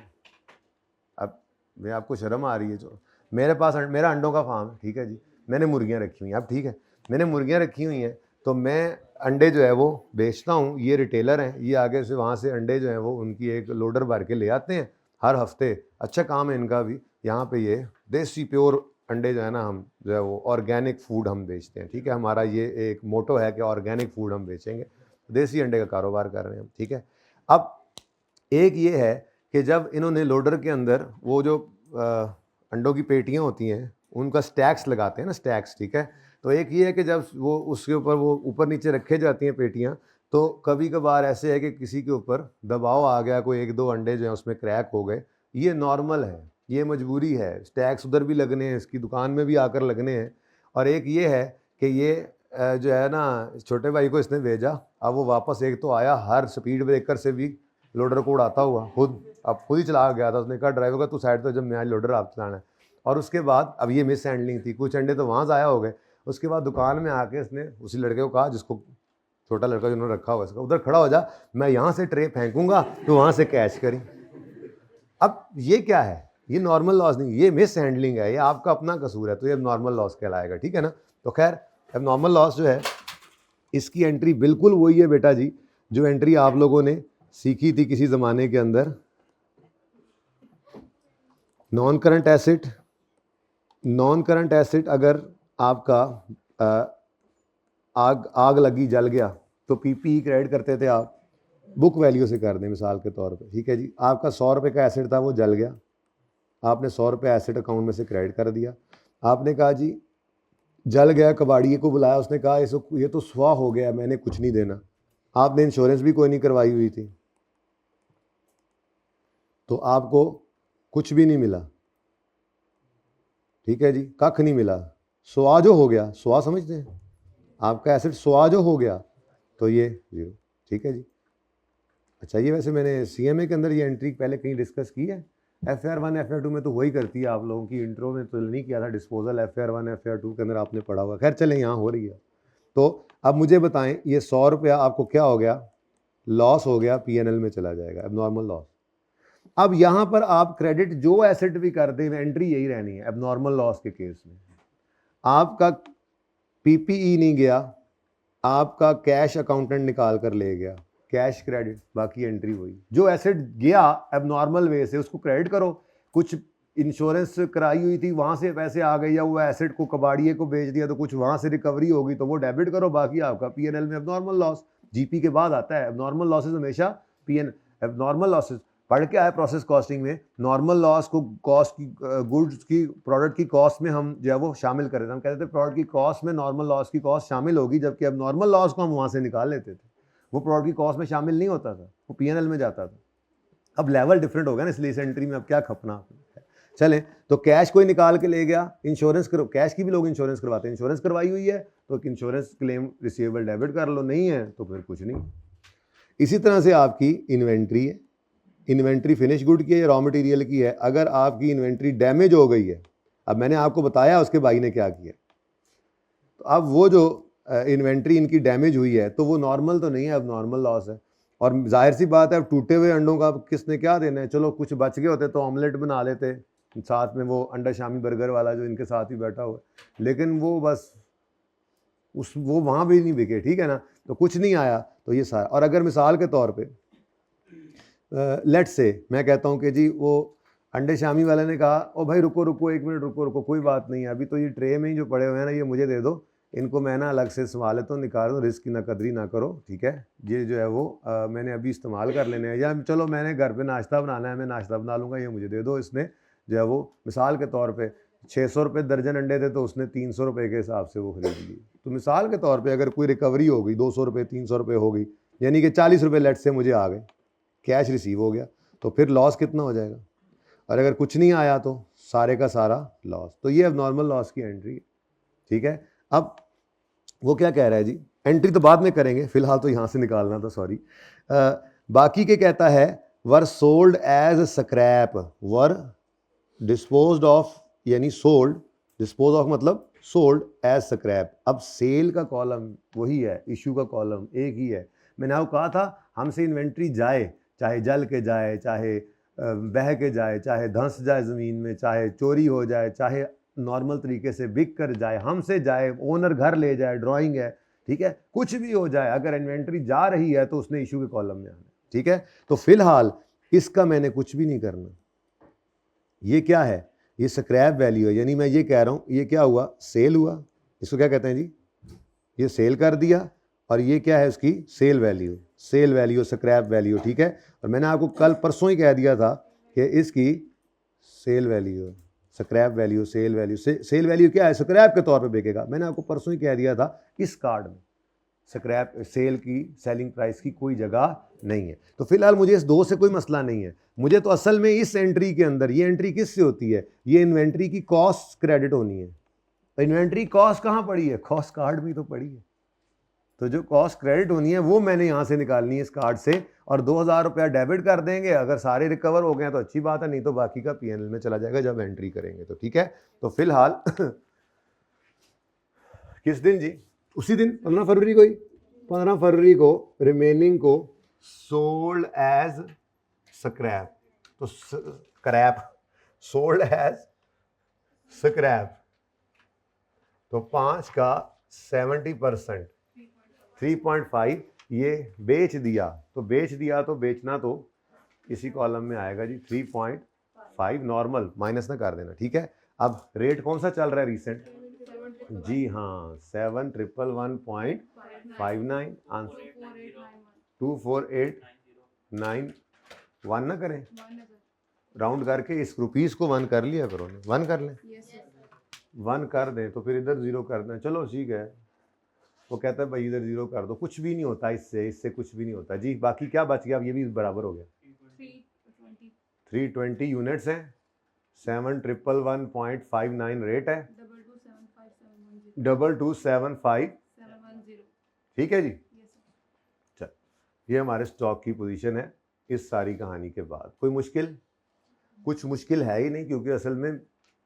अब मैं, आपको शर्म आ रही है, जो मेरे पास मेरा अंडों का फार्म है, ठीक है जी, मैंने मुर्गियाँ रखी हुई हैं, अब ठीक है, मैंने मुर्गियाँ रखी हुई हैं, तो मैं अंडे जो है वो बेचता हूँ, ये रिटेलर हैं, ये आगे से वहाँ से अंडे जो हैं वो उनकी एक लोडर भर के ले आते हैं हर हफ्ते, अच्छा काम है इनका भी। यहाँ पे ये देसी प्योर अंडे जो है ना, हम जो है वो ऑर्गेनिक फूड हम बेचते हैं, ठीक है। हमारा ये एक मोटो है कि ऑर्गेनिक फूड हम बेचेंगे, देसी अंडे का कारोबार कर रहे हैं हम, ठीक है। अब एक ये है कि जब इन्होंने लोडर के अंदर वो जो अंडों की पेटियाँ होती हैं उनका स्टैक्स लगाते हैं ना, स्टैक्स, ठीक है। तो एक ये है कि जब वो उसके ऊपर वो ऊपर नीचे रखे जाती हैं पेटियाँ, तो कभी कभार ऐसे है कि किसी के ऊपर दबाव आ गया, कोई 1-2 अंडे जो हैं उसमें क्रैक हो गए, ये नॉर्मल है, ये मजबूरी है, स्टैक्स उधर भी लगने हैं, इसकी दुकान में भी आकर लगने हैं। और एक ये है कि ये जो है ना, छोटे भाई को इसने भेजा, अब वो वापस एक तो आया हर स्पीड ब्रेकर से भी लोडर को उड़ाता हुआ, अब खुद ही चला गया था। उसने कहा ड्राइवर का तू साइड तो, जब मैं आज लोडर आप चलाना है। और उसके बाद अब ये मिस हैंडलिंग थी, कुछ अंडे तो वहाँ ज़ाया हो गए। उसके बाद दुकान में आके इसने उसी लड़के को कहा, जिसको छोटा लड़का जिन्होंने रखा हुआ, इसका उधर खड़ा हो जा, मैं यहाँ से ट्रे फेंकूंगा तो वहाँ से कैच करी। अब ये क्या है, ये नॉर्मल लॉस नहीं, ये मिस हैंडलिंग है, ये आपका अपना कसूर है, तो ये नॉर्मल लॉस कहलाएगा, ठीक है ना। तो खैर अब नॉर्मल लॉस जो है, इसकी एंट्री बिल्कुल वही है बेटा जी, जो एंट्री आप लोगों ने सीखी थी किसी ज़माने के अंदर। Non current asset, non current asset अगर आपका आग लगी, जल गया, तो पीपीई क्रेडिट करते थे आप, बुक वैल्यू से कर दें मिसाल के तौर पे, ठीक है जी। आपका 100 रुपये का एसेट था, वो जल गया, आपने 100 रुपये एसेट अकाउंट में से क्रेडिट कर दिया। आपने कहा जी जल गया, कबाड़िए को बुलाया, उसने कहा ये तो स्वाह हो गया, मैंने कुछ नहीं देना। आपने इंश्योरेंस भी कोई नहीं करवाई हुई थी, तो आपको कुछ भी नहीं मिला, ठीक है जी, कख नहीं मिला, स्वाह जो हो गया, स्वाह समझते हैं, आपका एसेट स्वाह जो हो गया, तो ये 0, ठीक है जी। अच्छा, ये वैसे मैंने CMA के अंदर ये एंट्री पहले कहीं डिस्कस की है, FR1 FR2 में तो वही करती है, आप लोगों की इंट्रो में तो नहीं किया था डिस्पोजल, FR1 FR2 के अंदर आपने पढ़ा हुआ, खैर चलें यहाँ हो रही है। तो अब मुझे बताएं, ये 100 रुपया आपको क्या हो गया, लॉस हो गया, PNL में चला जाएगा, एबनॉर्मल लॉस। अब यहाँ पर आप क्रेडिट जो एसेट भी कर दें, एंट्री यही रहनी है एबनॉर्मल लॉस के केस में। आपका PPE नहीं गया, आपका कैश अकाउंटेंट निकाल कर ले गया, कैश क्रेडिट, बाकी एंट्री वही। जो एसेट गया एबनॉर्मल वे से उसको क्रेडिट करो, कुछ इंश्योरेंस कराई हुई थी वहाँ से पैसे आ गए, या वो एसेट को कबाड़िए को बेच दिया तो कुछ वहाँ से रिकवरी होगी, तो वो डेबिट करो, बाकी आपका PNL में एबनॉर्मल लॉस। GP के बाद आता है एबनॉर्मल लॉसेज, हमेशा एबनॉर्मल लॉसेज पढ़ के आए प्रोसेस कॉस्टिंग में। नॉर्मल लॉस को कॉस्ट की, गुड्स की, प्रोडक्ट की कॉस्ट में हम जो है वो शामिल कर रहे थे, हम कहते थे प्रोडक्ट की कॉस्ट में नॉर्मल लॉस की कॉस्ट शामिल होगी, जबकि अब नॉर्मल लॉस को हम वहाँ से निकाल लेते थे, वो प्रोडक्ट की कॉस्ट में शामिल नहीं होता था, वो PNL में जाता था। अब लेवल डिफरेंट हो गया ना, इसलिए इस एंट्री में अब क्या खपना। चलें, तो कैश कोई निकाल के ले गया, इंश्योरेंस करो, कैश की भी लोग इंश्योरेंस करवाते हैं, इंश्योरेंस करवाई हुई है तो इंश्योरेंस क्लेम रिसीवेबल डेबिट कर लो, नहीं है तो फिर कुछ नहीं। इसी तरह से आपकी इन्वेंट्री है, इन्वेंट्री फिनिश गुड की है या रॉ मटेरियल की है। अगर आपकी इन्वेंट्री डैमेज हो गई है, अब मैंने आपको बताया उसके भाई ने क्या किया, तो अब वो जो इन्वेंट्री इनकी डैमेज हुई है तो वो नॉर्मल तो नहीं है, अब नॉर्मल लॉस है। और जाहिर सी बात है, अब टूटे हुए अंडों का किसने क्या देना है, चलो कुछ बच गए होते तो ऑमलेट बना लेते, साथ में वो अंडा शामी बर्गर वाला जो इनके साथ ही बैठा हुआ, लेकिन वो बस वो वहाँ भी नहीं बिके, ठीक है ना। तो कुछ नहीं आया तो ये सारा। और अगर मिसाल के तौर पे लेट्स से मैं कहता हूँ कि जी वो अंडे शामी वाले ने कहा ओ भाई रुको रुको 1 मिनट रुको रुको, कोई बात नहीं है, अभी तो ये ट्रे में ही जो पड़े हुए हैं ना ये मुझे दे दो, इनको मैं ना अलग से संभाल लेता हूँ, निकाल दो, रिस्क की ना कदरी ना करो, ठीक है, ये जो है वो मैंने अभी इस्तेमाल कर लेने हैं, या चलो मैंने घर पे नाश्ता बनाना है, मैं नाश्ता बना लूँगा, ये मुझे दे दो। इसने जो है वो मिसाल के तौर पर 600 रुपये दर्जन अंडे थे तो उसने 300 रुपये के हिसाब से वो खरीद लिए। तो मिसाल के तौर पर अगर कोई रिकवरी हो गई 200 रुपये 300 रुपये हो गई, यानी कि 40 रुपये लेट से मुझे आ गए, कैश रिसीव हो गया, तो फिर लॉस कितना हो जाएगा? और अगर कुछ नहीं आया तो सारे का सारा लॉस। तो ये अब नॉर्मल लॉस की एंट्री है, ठीक है। अब वो क्या कह रहा है जी, एंट्री तो बाद में करेंगे, फिलहाल तो यहाँ से निकालना था, सॉरी। बाकी के कहता है were sold as scrap, were disposed of, यानी सोल्ड, डिस्पोज ऑफ मतलब सोल्ड एज स्क्रैप। अब सेल का कॉलम वही है, इशू का कॉलम एक ही है। मैंने आपको कहा था हमसे इन्वेंट्री जाए, चाहे जल के जाए, चाहे बह के जाए, चाहे धंस जाए ज़मीन में, चाहे चोरी हो जाए, चाहे नॉर्मल तरीके से बिक कर जाए, हमसे जाए, ओनर घर ले जाए, ड्राइंग है, ठीक है, कुछ भी हो जाए, अगर इन्वेंट्री जा रही है तो उसने इशू के कॉलम में आना, ठीक है। तो फिलहाल इसका मैंने कुछ भी नहीं करना। ये क्या है? ये स्क्रैप वैल्यू है, यानी मैं ये कह रहा हूँ ये क्या हुआ, सेल हुआ, इसको क्या कहते हैं जी, ये सेल कर दिया, और ये क्या है उसकी sale value, sale value scrap value, ठीक है। और मैंने आपको कल परसों ही कह दिया था कि इसकी sale value, scrap value, sale value, sale value क्या है, स्क्रैप के तौर पे बिकेगा। मैंने आपको परसों ही कह दिया था इस कार्ड में स्क्रैप सेल की सेलिंग प्राइस की कोई जगह नहीं है। तो फिलहाल मुझे इस दो से कोई मसला नहीं है, मुझे तो असल में इस एंट्री के अंदर, ये एंट्री किससे होती है, ये इन्वेंट्री की कॉस्ट क्रेडिट होनी है। तो इन्वेंट्री कॉस्ट कहाँ पड़ी है, कॉस्ट कार्ड में तो पड़ी है, तो जो कॉस्ट क्रेडिट होनी है वो मैंने यहाँ से निकालनी है इस कार्ड से, और 2000 रुपया डेबिट कर देंगे। अगर सारे रिकवर हो गए तो अच्छी बात है, नहीं तो बाकी का पीएनएल में चला जाएगा जब एंट्री करेंगे तो, ठीक है। तो फिलहाल किस दिन जी, उसी दिन 15 फरवरी को ही, 15 फरवरी को रिमेनिंग को सोल्ड एज स्क्रैप, तो स्क्रैप सोल्ड एज स्क्रैप, तो 5 का 70% 3.5 ये बेच दिया, तो बेच दिया तो बेचना तो इसी कॉलम में आएगा जी, 3.5 नॉर्मल माइनस ना कर देना, ठीक है। अब रेट कौन सा चल रहा है रिसेंट जी, हाँ 7111.59 आंसर 24891 ना करें, राउंड करके इस रुपीस को 1 कर लिया करो, 1 कर लें, 1 कर दें तो फिर इधर 0 कर दें, चलो ठीक है। वो कहता है भाई इधर 0 कर दो, कुछ भी नहीं होता इससे कुछ भी नहीं होता जी। बाकी क्या बच गया, अब ये भी बराबर हो गया, 320 यूनिट्स हैं, 7111.59 रेट है, 2275, ठीक है जी। चल ये हमारे स्टॉक की पोजीशन है इस सारी कहानी के बाद। कोई मुश्किल, कुछ मुश्किल है ही नहीं, क्योंकि असल में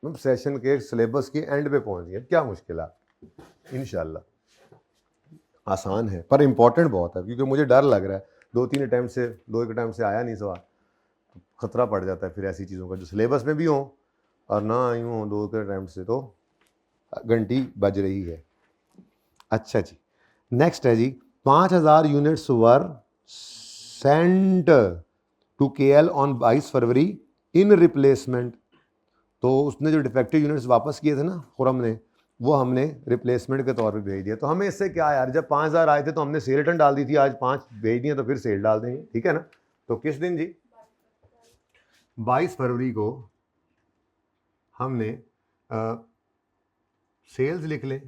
हम सेशन के सिलेबस के एंड पे पहुंच गए, क्या मुश्किल है, इंशाल्लाह आसान है, पर इम्पॉर्टेंट बहुत है, क्योंकि मुझे डर लग रहा है 2-3 अटैम्प्ट से, 2 अटैम्प्ट से आया नहीं सवाल, तो खतरा पड़ जाता है फिर ऐसी चीज़ों का जो सिलेबस में भी हो और ना आई हो 2 अटैम्प्ट से, तो घंटी बज रही है। अच्छा जी, नेक्स्ट है जी, 5000 units were sent to KL on 22 February in replacement. तो उसने जो डिफेक्टिव यूनिट्स वापस किए थे ना खुरम ने, वो हमने रिप्लेसमेंट के तौर पे भेज दिया। तो हमें इससे क्या यार, जब 5000 आए थे तो हमने सेल रिटर्न डाल दी थी, आज 5 भेज दिए तो फिर सेल डाल देंगे, ठीक है ना। तो किस दिन जी, 22 फरवरी को हमने सेल्स लिख लें,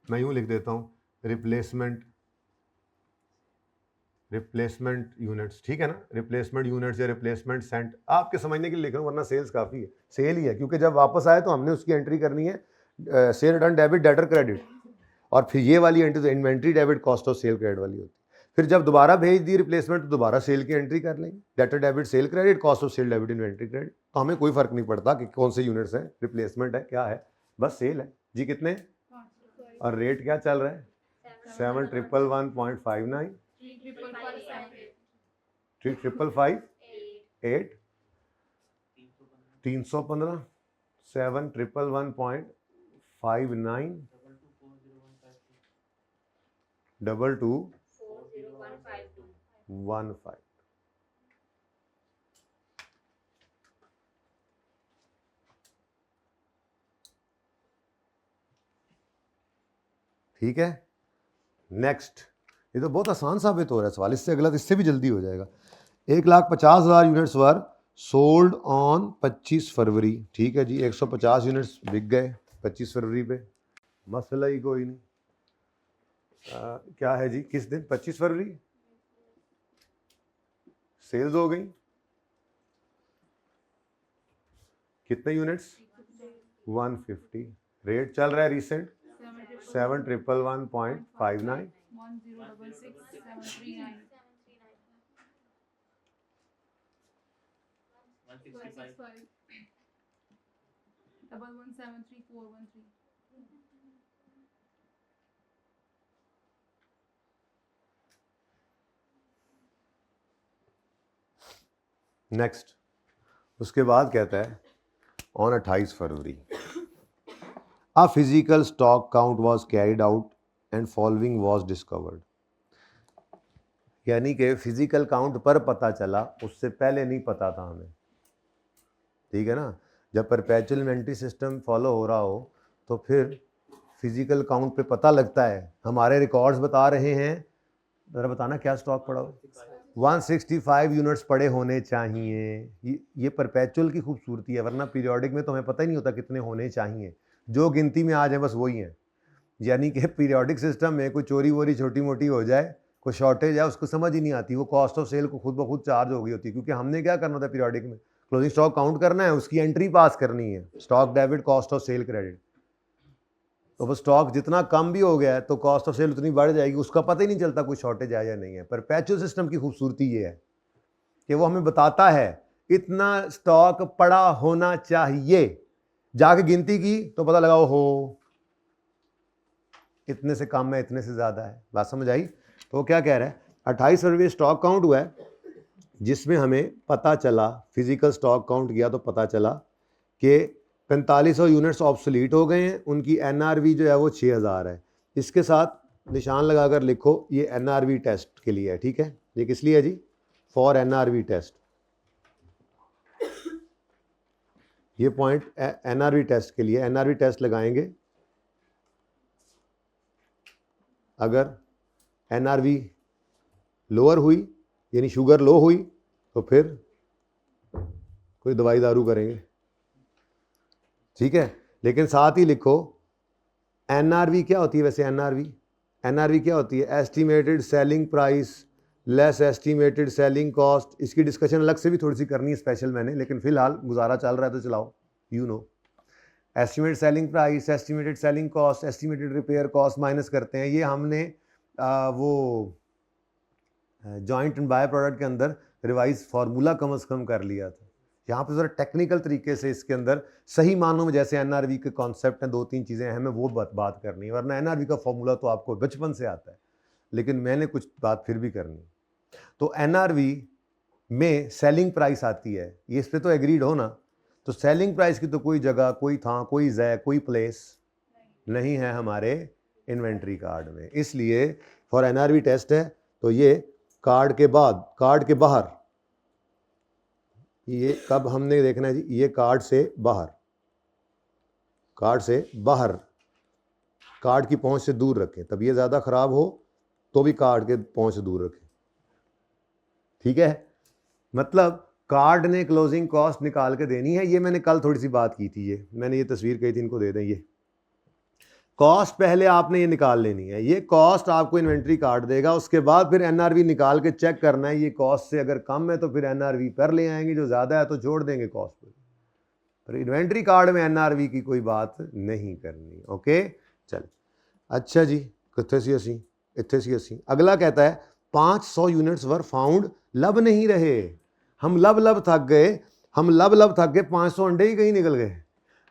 मैं यूँ लिख देता हूँ रिप्लेसमेंट यूनिट्स, ठीक है ना, रिप्लेसमेंट यूनिट्स या रिप्लेसमेंट सेंट, आपके समझने के लिए लिख रहा हूँ, वरना सेल्स काफ़ी है, सेल ही है, क्योंकि जब वापस आए तो हमने उसकी एंट्री करनी है cell return debit debtor credit, और फिर ये वाली एंट्री तो inventory debit cost of cell credit वाली होती है। फिर जब दोबारा भेज दी रिप्लेसमेंट तो दोबारा सेल की एंट्री कर लेंगे, debtor debit sale credit, cost of sale debit inventory credit. तो हमें कोई फर्क नहीं पड़ता कि कौन से यूनिट्स हैं, रिप्लेसमेंट है क्या है, बस सेल है जी। कितने, और रेट क्या चल रहा है, 7111.59, 35558, 315, 7111.59, 2215। ठीक है, नेक्स्ट। ये तो बहुत आसान साबित हो रहा है सवाल, इससे अगला तो इससे भी जल्दी हो जाएगा। 1,50,000 यूनिट्स वर सोल्ड ऑन 25 फरवरी। ठीक है जी, 150 यूनिट्स बिक गए 25 फरवरी पे, मसला ही कोई नहीं। क्या है जी, किस दिन? 25 फरवरी सेल्स हो गई। कितने यूनिट्स? 150। रेट चल रहा है रिसेंट 7,111.59। 165 नेक्स्ट, उसके बाद कहता है on 28 February a physical stock count was carried out and following was discovered. यानी कि फिजिकल काउंट पर पता चला, उससे पहले नहीं पता था हमें। ठीक है ना, जब परपेचुअल इन्वेंटरी सिस्टम फॉलो हो रहा हो तो फिर फिजिकल काउंट पे पता लगता है। हमारे रिकॉर्ड्स बता रहे हैं, ज़रा बताना क्या स्टॉक पड़ा हो? 165 यूनिट्स पड़े होने चाहिए। ये परपेचुअल की खूबसूरती है, वरना पीरियोडिक में तो हमें पता ही नहीं होता कितने होने चाहिए। जो गिनती में आ जाए बस वही है। यानी कि पीरियोडिक सिस्टम में कोई चोरी वोरी छोटी मोटी हो जाए, कोई शॉर्टेज है, उसको समझ ही नहीं आती, वो कॉस्ट ऑफ सेल को खुद ब खुद चार्ज हो गई होती है। क्योंकि हमने क्या करना होता है पीरियोडिक में, क्लोजिंग स्टॉक काउंट करना है, उसकी एंट्री पास करनी है, stock debit cost of cell credit. तो वो स्टॉक जितना कम भी हो गया है तो कॉस्ट ऑफ सेल उतनी बढ़ जाएगी, उसका पता ही नहीं चलता कोई शॉर्टेज है या नहीं है। परपेचुअल सिस्टम की खूबसूरती ये है कि वो हमें बताता है इतना स्टॉक पड़ा होना चाहिए। जाके गिनती की तो पता लगा हो इतने से कम है, इतने से ज़्यादा है। बात समझ आई? तो क्या कह रहा है, 28 फरवरी स्टॉक काउंट हुआ है जिसमें हमें पता चला, फिजिकल स्टॉक काउंट किया तो पता चला कि 4500 यूनिट्स ऑब्सोलीट हो गए हैं, उनकी एनआरवी जो है वो 6000 है। इसके साथ निशान लगाकर लिखो ये एनआरवी टेस्ट के लिए है। ठीक है, ये किस लिए है जी? For NRV test. ये पॉइंट एनआरवी टेस्ट के लिए, एनआरवी टेस्ट लगाएंगे। अगर एनआरवी लोअर हुई यानी शुगर लो हुई तो फिर कोई दवाई दारू करेंगे। ठीक है, लेकिन साथ ही लिखो एनआरवी क्या होती है वैसे? एनआरवी क्या होती है? Estimated selling price less estimated selling cost. इसकी डिस्कशन अलग से भी थोड़ी सी करनी है स्पेशल मैंने, लेकिन फिलहाल गुजारा चल रहा है तो चलाओ। You know, estimated selling price, estimated selling cost, estimated repair cost minus करते हैं। ये हमने वो जॉइंट एंड बाय प्रोडक्ट के अंदर रिवाइज फार्मूला कम से कम कर लिया था। यहाँ पे ज़रा टेक्निकल तरीके से इसके अंदर सही मानों में जैसे एनआरवी के कॉन्सेप्ट हैं, 2-3 चीज़ें हैं, हमें वो बात करनी है। वरना एनआरवी का फार्मूला तो आपको बचपन से आता है, लेकिन मैंने कुछ बात फिर भी करनी। तो एनआरवी में सेलिंग प्राइस आती है, ये इस पर तो एग्रीड हो ना। तो सेलिंग प्राइस की तो कोई जगह, कोई था, कोई जय, कोई प्लेस नहीं है हमारे इन्वेंट्री कार्ड में। इसलिए फॉर एनआरवी टेस्ट है तो ये कार्ड के बाद, कार्ड के बाहर, ये कब हमने देखना है जी? ये कार्ड से बाहर, कार्ड से बाहर, कार्ड की पहुंच से दूर रखें। तब ये ज़्यादा ख़राब हो तो भी कार्ड के पहुंच से दूर रखें। ठीक है, मतलब कार्ड ने क्लोजिंग कॉस्ट निकाल के देनी है। ये मैंने कल थोड़ी सी बात की थी, ये मैंने ये तस्वीर कही थी, इनको दे दें। ये कॉस्ट पहले आपने ये निकाल लेनी है, ये कॉस्ट आपको इन्वेंट्री कार्ड देगा। उसके बाद फिर एनआरवी निकाल के चेक करना है, ये कॉस्ट से अगर कम है तो फिर एनआरवी पर ले आएंगे, जो ज़्यादा है तो छोड़ देंगे कॉस्ट पर इन्वेंट्री कार्ड में एनआरवी की कोई बात नहीं करनी। ओके, चल अच्छा जी, कितने सी असी, इतने सी असी। अगला कहता है 500 यूनिट्स वर फाउंड, लब नहीं रहे। हम लब थक गए, हम लब थक गए, 500 अंडे ही कहीं निकल गए,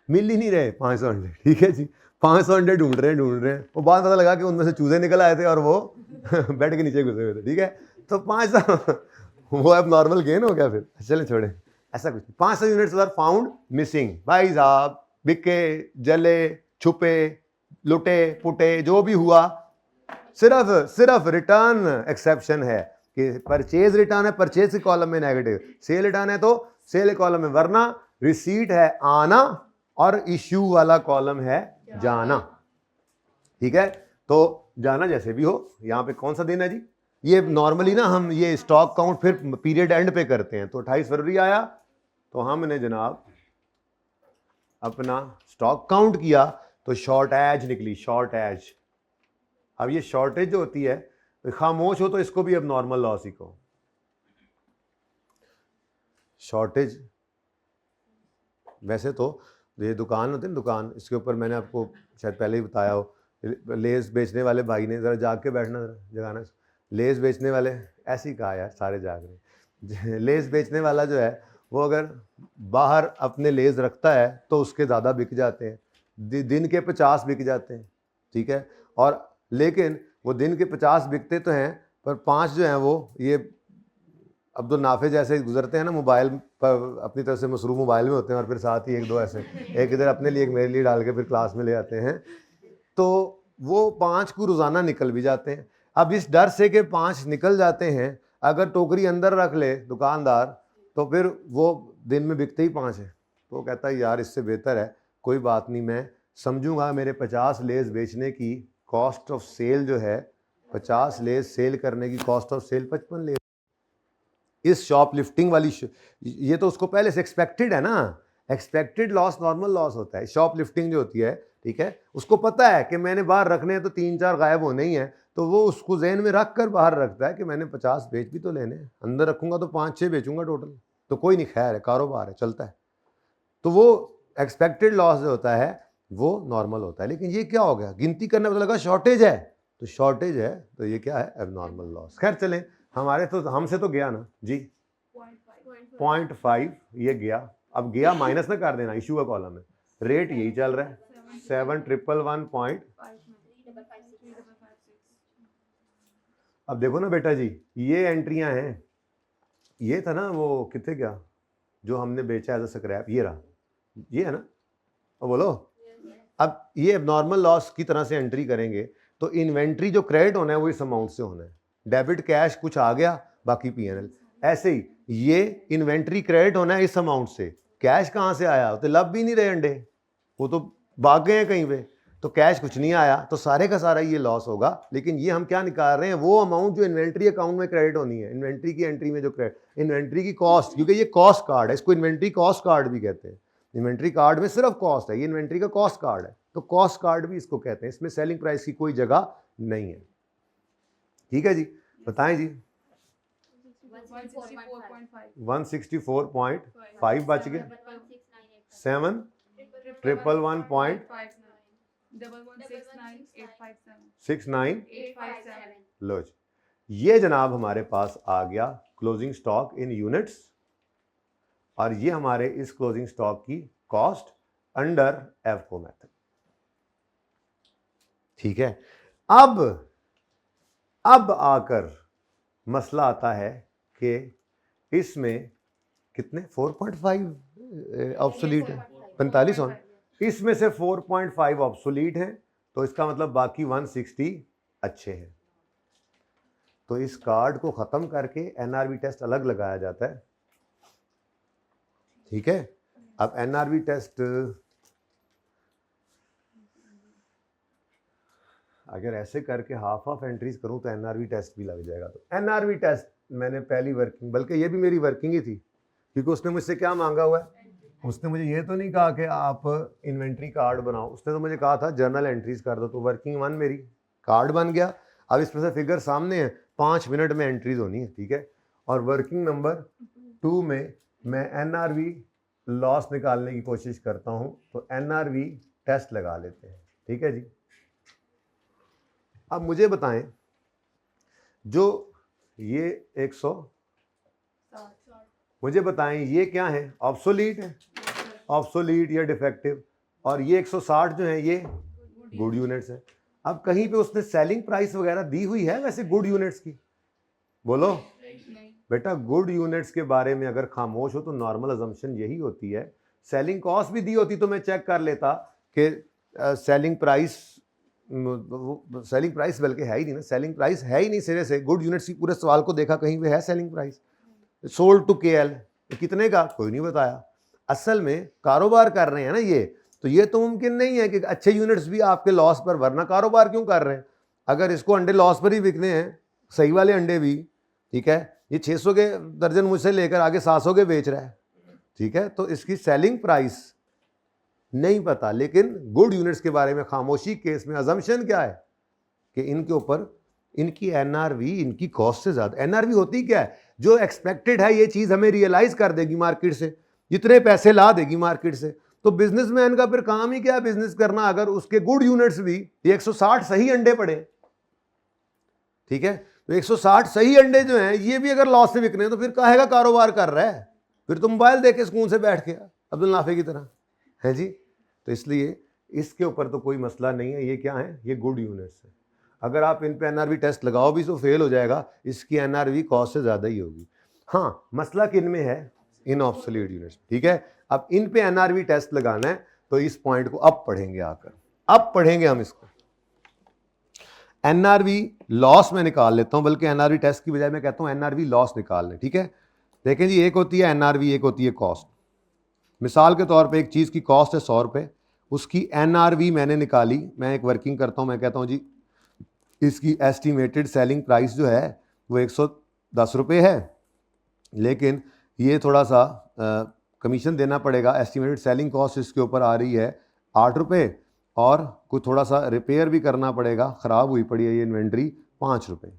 मिल ही नहीं रहे 500 अंडे। ठीक है जी, 500 अंडे ढूंढ रहे हैं। वो बाद पता लगा कि उनमें से चूजे निकल आए थे और वो बेड के नीचे घुसे हुए थे। ठीक है, तो 500 वो अब नॉर्मल गेन हो गया फिर। चले छोड़े, ऐसा कुछ। 500 यूनिट्स वर फाउंड मिसिंग। भाई साहब, बिके, जले, छुपे, लुटे पुटे, जो भी हुआ, सिर्फ रिटर्न एक्सेप्शन है कि परचेज रिटर्न है, परचेज के कॉलम में नेगेटिव, सेल रिटर्न है तो सेल के कॉलम में, वरना रिसीट है आना और इश्यू वाला कॉलम है जाना। ठीक है, तो जाना जैसे भी हो, यहाँ पे कौन सा दिन है जी, ये नॉर्मली ना हम ये स्टॉक काउंट फिर पीरियड एंड पे करते हैं। तो 28 फरवरी आया तो हमने जनाब अपना स्टॉक काउंट किया तो शॉर्टेज निकली, शॉर्टेज। अब ये शॉर्टेज जो होती है, खामोश हो तो इसको भी अब नॉर्मल लॉस ही कहो। शॉर्टेज वैसे तो ये दुकान होती है, दुकान, इसके ऊपर मैंने आपको शायद पहले ही बताया हो, लेस बेचने वाले भाई ने, ज़रा जाग के बैठना, ज़रा जगाना, लेस बेचने वाले, ऐसे ही कहा यार, सारे जाग रहे। लेस बेचने वाला जो है वो अगर बाहर अपने लेस रखता है तो उसके ज़्यादा बिक जाते हैं, दिन के 50 बिक जाते हैं। ठीक है, और लेकिन वो दिन के 50 बिकते तो हैं, पर 5 जो हैं वो ये अब्दुल नाफे जैसे गुजरते हैं ना, मोबाइल पर अपनी तरफ से मसरूफ मोबाइल में होते हैं, और फिर साथ ही एक दो ऐसे, एक इधर अपने लिए एक मेरे लिए डाल के फिर क्लास में ले आते हैं, तो वो 5 को रोज़ाना निकल भी जाते हैं। अब इस डर से कि 5 निकल जाते हैं, अगर टोकरी अंदर रख ले दुकानदार तो फिर वो दिन में बिकते ही 5 है, तो वो कहता है यार इससे बेहतर है, कोई बात नहीं, मैं समझूंगा मेरे 50 लेस बेचने की कॉस्ट ऑफ सेल जो है, 50 लेस सेल करने की कॉस्ट ऑफ सेल 55 लेस। इस शॉप लिफ्टिंग वाली ये तो उसको पहले से एक्सपेक्टेड है ना, एक्सपेक्टेड लॉस नॉर्मल लॉस होता है। शॉप लिफ्टिंग जो होती है, ठीक है, उसको पता है कि मैंने बाहर रखने हैं तो 3-4 गायब होने ही हैं, तो वो उसको जहन में रख कर बाहर रखता है कि मैंने 50 बेच भी तो लेने हैं, अंदर रखूंगा तो 5-6 बेचूंगा टोटल, तो कोई नहीं, खैर है, कारोबार है, चलता है। तो वो एक्सपेक्टेड लॉस जो होता है वो नॉर्मल होता है। लेकिन ये क्या हो गया, गिनती करने पता लगा शॉर्टेज है, तो शॉर्टेज है तो ये क्या है, एबनॉर्मल लॉस। खैर चलें, हमारे तो हमसे तो गया ना जी 0.5, ये गया। अब गया माइनस ना कर देना, इशू का कॉलम है, रेट यही चल रहा है 7,111. अब देखो ना बेटा जी, ये एंट्रियां हैं, ये था ना वो कितने क्या जो हमने बेचा एज अ स्क्रैप, ये रहा, ये है ना, अब बोलो। अब ये एबनॉर्मल लॉस की तरह से एंट्री करेंगे तो इन्वेंट्री जो क्रेडिट होना है वो इस अमाउंट से होना है, डेबिट कैश कुछ आ गया, बाकी पीएनएल। ऐसे ही ये इन्वेंट्री क्रेडिट होना है इस अमाउंट से, कैश कहाँ से आया, तो लब भी नहीं रहे अंडे, वो तो भाग गए हैं कहीं पे, तो कैश कुछ नहीं आया, तो सारे का सारा ये लॉस होगा। लेकिन ये हम क्या निकाल रहे हैं, वो अमाउंट जो इन्वेंट्री अकाउंट में क्रेडिट होनी है, इन्वेंट्री की एंट्री में जो क्रेडिट, इन्वेंट्री की कॉस्ट, क्योंकि ये कॉस्ट कार्ड है, इसको इन्वेंट्री कॉस्ट कार्ड भी कहते हैं। इन्वेंट्री कार्ड में सिर्फ कॉस्ट है, ये इन्वेंट्री का कॉस्ट कार्ड है, तो कॉस्ट कार्ड भी इसको कहते हैं, इसमें सेलिंग प्राइस की कोई जगह नहीं है। ठीक है जी, बताएं जी। 164.5 बच गए, 7,111.69,857 लो जी, ये जनाब हमारे पास आ गया क्लोजिंग स्टॉक इन यूनिट्स, और ये हमारे इस क्लोजिंग स्टॉक की कॉस्ट अंडर एफको मेथड। ठीक है, अब आकर मसला आता है कि इसमें कितने 4.5 ऑब्सोलीट है, 45 होना, इसमें से 4.5 ऑब्सोलीट है, तो इसका मतलब बाकी 160 अच्छे हैं। तो इस कार्ड को खत्म करके एनआरवी टेस्ट अलग लगाया जाता है। ठीक है, अब एनआरवी टेस्ट अगर ऐसे करके हाफ एंट्रीज करूं तो एनआरवी टेस्ट भी लग जाएगा। तो एनआरवी टेस्ट मैंने पहली वर्किंग, बल्कि ये भी मेरी वर्किंग ही थी, क्योंकि उसने मुझसे क्या मांगा हुआ है, उसने मुझे ये तो नहीं कहा कि आप इन्वेंट्री कार्ड बनाओ, उसने तो मुझे कहा था जर्नल एंट्रीज कर दो। तो वर्किंग 1 मेरी कार्ड बन गया। अब इसमें से फिगर सामने है, 5 मिनट में एंट्रीज होनी है। ठीक है, और वर्किंग नंबर 2 में मैं एनआरवी लॉस निकालने की कोशिश करता हूं, तो एनआरवी टेस्ट लगा लेते हैं। ठीक है जी, अब मुझे बताएं, जो ये 100, मुझे बताएं ये क्या है, ऑब्सोलीट है, ऑब्सोलीट या डिफेक्टिव, और ये 160 जो है ये गुड यूनिट्स है। अब कहीं पे उसने सेलिंग प्राइस वगैरह दी हुई है वैसे गुड यूनिट्स की, बोलो बेटा। गुड यूनिट्स के बारे में अगर खामोश हो तो नॉर्मल अजम्पशन यही होती है। सेलिंग कॉस्ट भी दी होती तो मैं चेक कर लेता कि सेलिंग प्राइस वो सेलिंग प्राइस बल्कि है ही नहीं ना, सेलिंग प्राइस है ही नहीं सिरे से। गुड यूनिट्स की पूरे सवाल को देखा कहीं पे है selling price? Sold to KL कितने का, कोई नहीं बताया। असल में कारोबार कर रहे हैं ना ये, तो ये तो मुमकिन नहीं है कि अच्छे यूनिट्स भी आपके लॉस पर, वरना कारोबार क्यों कर रहे हैं? अगर इसको अंडे लॉस पर ही बिकने हैं, सही वाले अंडे भी, ठीक है, ये 600 के दर्जन मुझसे लेकर आगे 700 के बेच रहा है, ठीक है, तो इसकी सेलिंग प्राइस नहीं पता। लेकिन गुड यूनिट्स के बारे में खामोशी केस में अजम्पशन क्या है कि इनके ऊपर इनकी एनआरवी इनकी कॉस्ट से ज्यादा। एनआरवी होती क्या है? जो एक्सपेक्टेड है ये चीज हमें रियलाइज कर देगी मार्केट से, जितने पैसे ला देगी मार्केट से। तो बिजनेसमैन का फिर काम ही क्या है बिजनेस करना, अगर उसके गुड यूनिट्स भी 160 सही अंडे पड़े, ठीक है, तो 160 सही अंडे जो हैं ये भी अगर लॉस से बिकने तो फिर काहे का कारोबार कर रहा है? फिर तो मोबाइल देखे सुकून से बैठ गया अब्दुल नाफे की तरह, है जी। तो इसलिए इसके ऊपर तो कोई मसला नहीं है। ये क्या है? ये गुड यूनिट्स है। अगर आप इन पे एनआरवी टेस्ट लगाओ भी तो फेल हो जाएगा, इसकी एनआरवी कॉस्ट से ज़्यादा ही होगी। हाँ, मसला किन में है? इन ऑब्सोल्यूट यूनिट्स, ठीक है। अब इन पे एनआरवी टेस्ट लगाना है तो इस पॉइंट को अब पढ़ेंगे आकर, अब पढ़ेंगे हम इसको। एनआरवी लॉस में निकाल लेता हूं, बल्कि एनआरवी टेस्ट की बजाय मैं कहता हूं एनआरवी लॉस निकाल लें, ठीक है। देखें जी, एक होती है एनआरवी, एक होती है कॉस्ट। मिसाल के तौर पे एक चीज़ की कॉस्ट है 100 रुपये, उसकी एनआरवी मैंने निकाली। मैं एक वर्किंग करता हूं, मैं कहता हूं जी इसकी एस्टिमेटेड सेलिंग प्राइस जो है वो 110 रुपये है, लेकिन ये थोड़ा सा कमीशन देना पड़ेगा। एस्टिमेटेड सेलिंग कॉस्ट इसके ऊपर आ रही है 8 रुपये, और कुछ थोड़ा सा रिपेयर भी करना पड़ेगा, ख़राब हुई पड़ी है ये इन्वेंट्री, 5 रुपये।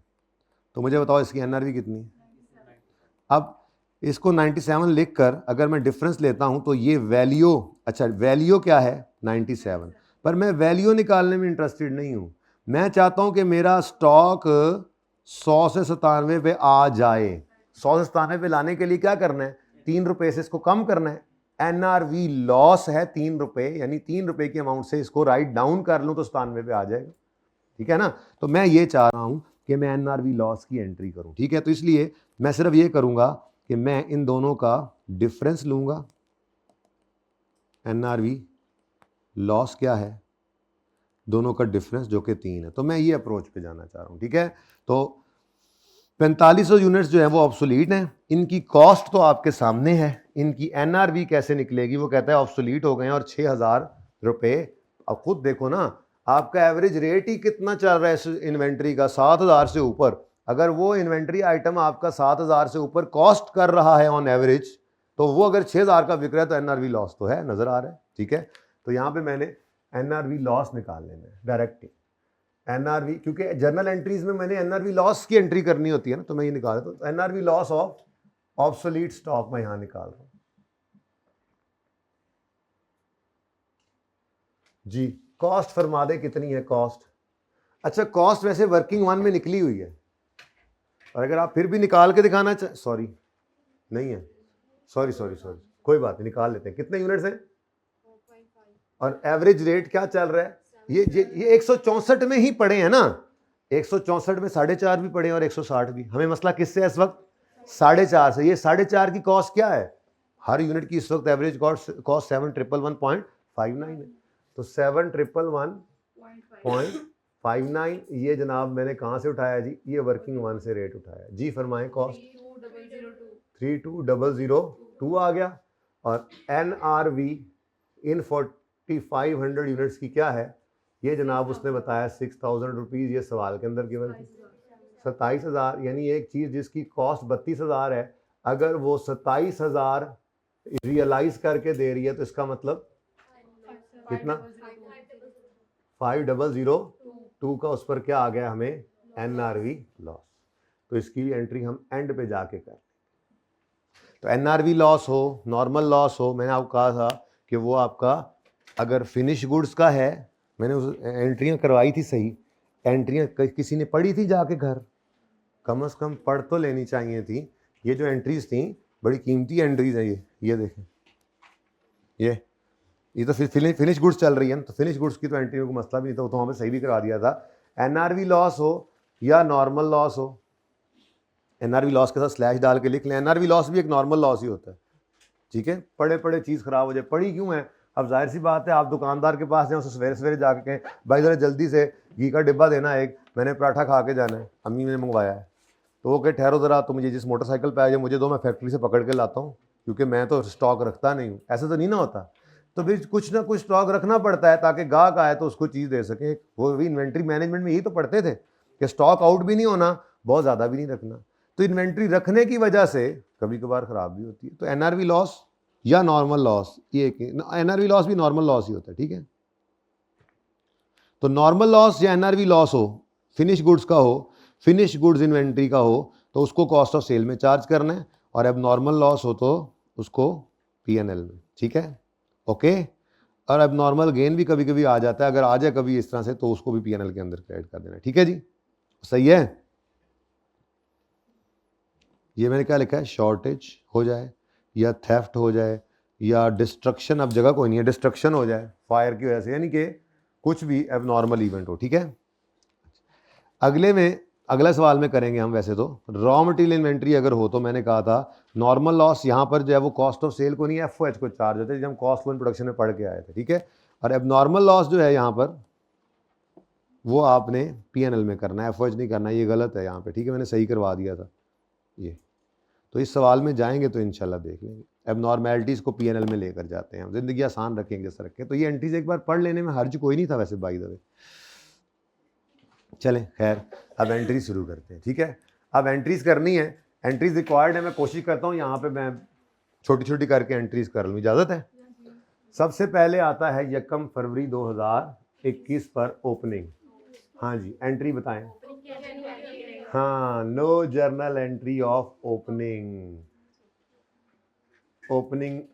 तो मुझे बताओ इसकी एनआरवी कितनी है? अब इसको 97 लिख कर अगर मैं डिफरेंस लेता हूं तो ये वैल्यू, अच्छा वैल्यू क्या है 97, पर मैं वैल्यू निकालने में इंटरेस्टेड नहीं हूं। मैं चाहता हूं कि मेरा स्टॉक 100 से 97 पे आ जाए। 100 से 97 पे लाने के लिए क्या करना है? 3 रुपये से इसको कम करना है। एनआरवी लॉस है 3 रुपये, यानी 3 रुपये की अमाउंट से इसको राइट डाउन कर लूं तो 97 पे आ जाएगा, ठीक है ना। तो मैं ये चाह रहा हूं कि मैं एनआरवी लॉस की एंट्री करूं, ठीक है। तो इसलिए मैं सिर्फ ये करूंगा कि मैं इन दोनों का डिफरेंस लूंगा। एनआरवी लॉस क्या है? दोनों का डिफरेंस जो कि 3 है। तो मैं ये अप्रोच पे जाना चाह रहा हूं, ठीक है। तो 4500 यूनिट्स जो है वो ऑब्सोलीट हैं, इनकी कॉस्ट तो आपके सामने है, इनकी एनआरवी कैसे निकलेगी? वो कहता है ऑब्सोलीट हो गए हैं और 6000 रुपये। अब खुद देखो ना, आपका एवरेज रेट ही कितना चल रहा है इस इन्वेंट्री का, 7000 से ऊपर। अगर वो इन्वेंट्री आइटम आपका 7000 से ऊपर कॉस्ट कर रहा है ऑन एवरेज, तो वो अगर 6000 का बिक रहा है तो एनआरवी लॉस तो है, नजर आ रहा है, ठीक है। तो यहाँ पे मैंने एनआरवी लॉस निकाल लेना है डायरेक्ट एनआरवी, क्योंकि जर्नल एंट्रीज में मैंने एनआरवी लॉस की एंट्री करनी होती है ना, तो मैं ये निकाल देता हूं। NRV loss of obsolete stock मैं यहां निकाल रहा हूं जी। कॉस्ट फरमा दे कितनी है कॉस्ट? अच्छा, कॉस्ट वैसे वर्किंग वन में निकली हुई है, और अगर आप फिर भी निकाल के दिखाना चाह, सॉरी नहीं है, सॉरी सॉरी सॉरी, कोई बात नहीं, निकाल लेते हैं। कितने यूनिट्स हैं और एवरेज रेट क्या चल रहा है? ये 164 में ही पड़े हैं ना, 164 में 4.5 भी पड़े और 160 भी। हमें मसला किससे है इस वक्त? 4.5 से। ये 4.5 की कॉस्ट क्या है? हर यूनिट की इस वक्त एवरेज कॉस्ट 7111.59 है। तो 7111.59 ये जनाब मैंने कहां से उठाया जी? ये वर्किंग वन से रेट उठाया जी। फरमाएं कॉस्ट 32002 आ गया। और एनआरवी इन 4500 यूनिट्स की क्या है? ये जनाब उसने बताया 6000 रुपीज़, ये सवाल के अंदर गिवन थी 27000। यानी एक चीज़ जिसकी कॉस्ट 32000 है, अगर वो 27000 रियलाइज करके दे रही है तो इसका मतलब कितना? 5002 का उस पर क्या आ गया हमें? NRV loss. तो इसकी एंट्री हम एंड पे जाके कर। तो एनआरवी लॉस हो, नॉर्मल लॉस हो, मैंने आपको कहा था कि वो आपका अगर फिनिश गुड्स का है, मैंने उस एंट्रियां करवाई थी सही, एंट्रियां किसी ने पढ़ी थी जाके घर, कम से कम पढ़ तो लेनी चाहिए थी। ये जो एंट्रीज थी बड़ी कीमती एंट्रीज है ये देखें, ये तो फिनिश गुड्स चल रही है ना, तो फिनिश गुड्स की तो एंट्री को मसला भी नहीं था, तो वहाँ पे सही भी करा दिया था। एनआरवी लॉस हो या नॉर्मल लॉस हो, एनआरवी लॉस के साथ स्लैश डाल के लिख लें। एनआरवी लॉस भी एक नॉर्मल लॉस ही होता है, ठीक है। पढ़े पढ़े चीज़ खराब हो जाए, पढ़ी क्यों है? अब जाहिर सी बात है आप दुकानदार के पास जाए, उसे सवेरे सवेरे जाके कहें भाई ज़रा जल्दी से घी का डिब्बा देना एक, मैंने पराठा खा के जाना है, अम्मी ने मंगवाया है। तो वो कहे ठहरो ज़रा, तो मुझे जिस मोटरसाइकिल पे आए मुझे दो, मैं फैक्ट्री से पकड़ के लाता हूँ, क्योंकि मैं तो स्टॉक रखता नहीं हूँ। ऐसा तो नहीं ना होता। तो फिर कुछ ना कुछ स्टॉक रखना पड़ता है ताकि गाहक आए तो उसको चीज़ दे सके। वो भी इन्वेंट्री मैनेजमेंट में यही तो पढ़ते थे कि स्टॉक आउट भी नहीं होना, बहुत ज़्यादा भी नहीं रखना। तो इन्वेंट्री रखने की वजह से कभी कभार ख़राब भी होती है। तो एनआरवी लॉस या नॉर्मल लॉस, ये एनआरवी लॉस भी नॉर्मल लॉस ही होता है, ठीक है। तो नॉर्मल लॉस या एनआरवी लॉस हो, फिनिश गुड्स का हो, फिनिश गुड्स इन्वेंट्री का हो, तो उसको कॉस्ट ऑफ सेल में चार्ज करना है, और अब नॉर्मल लॉस हो तो उसको पीएनएल में, ठीक है, ओके। और अब नॉर्मल गेन भी कभी कभी आ जाता है, अगर आ जाए कभी इस तरह से तो उसको भी पीएनएल के अंदर क्रेडिट कर देना, ठीक है जी, सही है। ये मैंने क्या लिखा है, शॉर्टेज हो जाए या थेफ्ट हो जाए या डिस्ट्रक्शन, अब जगह कोई नहीं है, डिस्ट्रक्शन हो जाए फायर की वजह से, यानी कि कुछ भी एबनॉर्मल इवेंट हो, ठीक है। अगले सवाल में करेंगे हम, वैसे तो रॉ मटेरियल इन्वेंट्री अगर हो तो मैंने कहा था नॉर्मल लॉस यहाँ पर जो है वो कॉस्ट ऑफ सेल को नहीं, एफओएच को चार्ज होता है, जब हम कॉस्ट वन प्रोडक्शन में पढ़ के आए थे, ठीक है। और अब नॉर्मल लॉस जो है यहाँ पर वो आपने पीएनएल में करना है, एफओएच नहीं करना, ये गलत है यहाँ पे, ठीक है, मैंने सही करवा दिया था ये। तो इस सवाल में जाएंगे तो इंशाल्लाह देख लेंगे। अब नॉर्मेलिटीज़ को पीएनएल में लेकर जाते हैं हम, जिंदगी आसान रखेंगे जैसा रखें। तो ये एंट्रीज एक बार पढ़ लेने में हर्ज कोई नहीं था वैसे, बाय द वे। चलें खैर, अब एंट्री शुरू करते हैं, ठीक है। अब एंट्रीज करनी है, एंट्रीज रिक्वायर्ड है, मैं कोशिश करता हूँ यहाँ पे मैं छोटी छोटी करके एंट्रीज कर लूँ, इजाज़त है। सबसे पहले आता है 1 फरवरी 2021 पर ओपनिंग। हाँ जी, एंट्री बताएं। हाँ, no journal entry of opening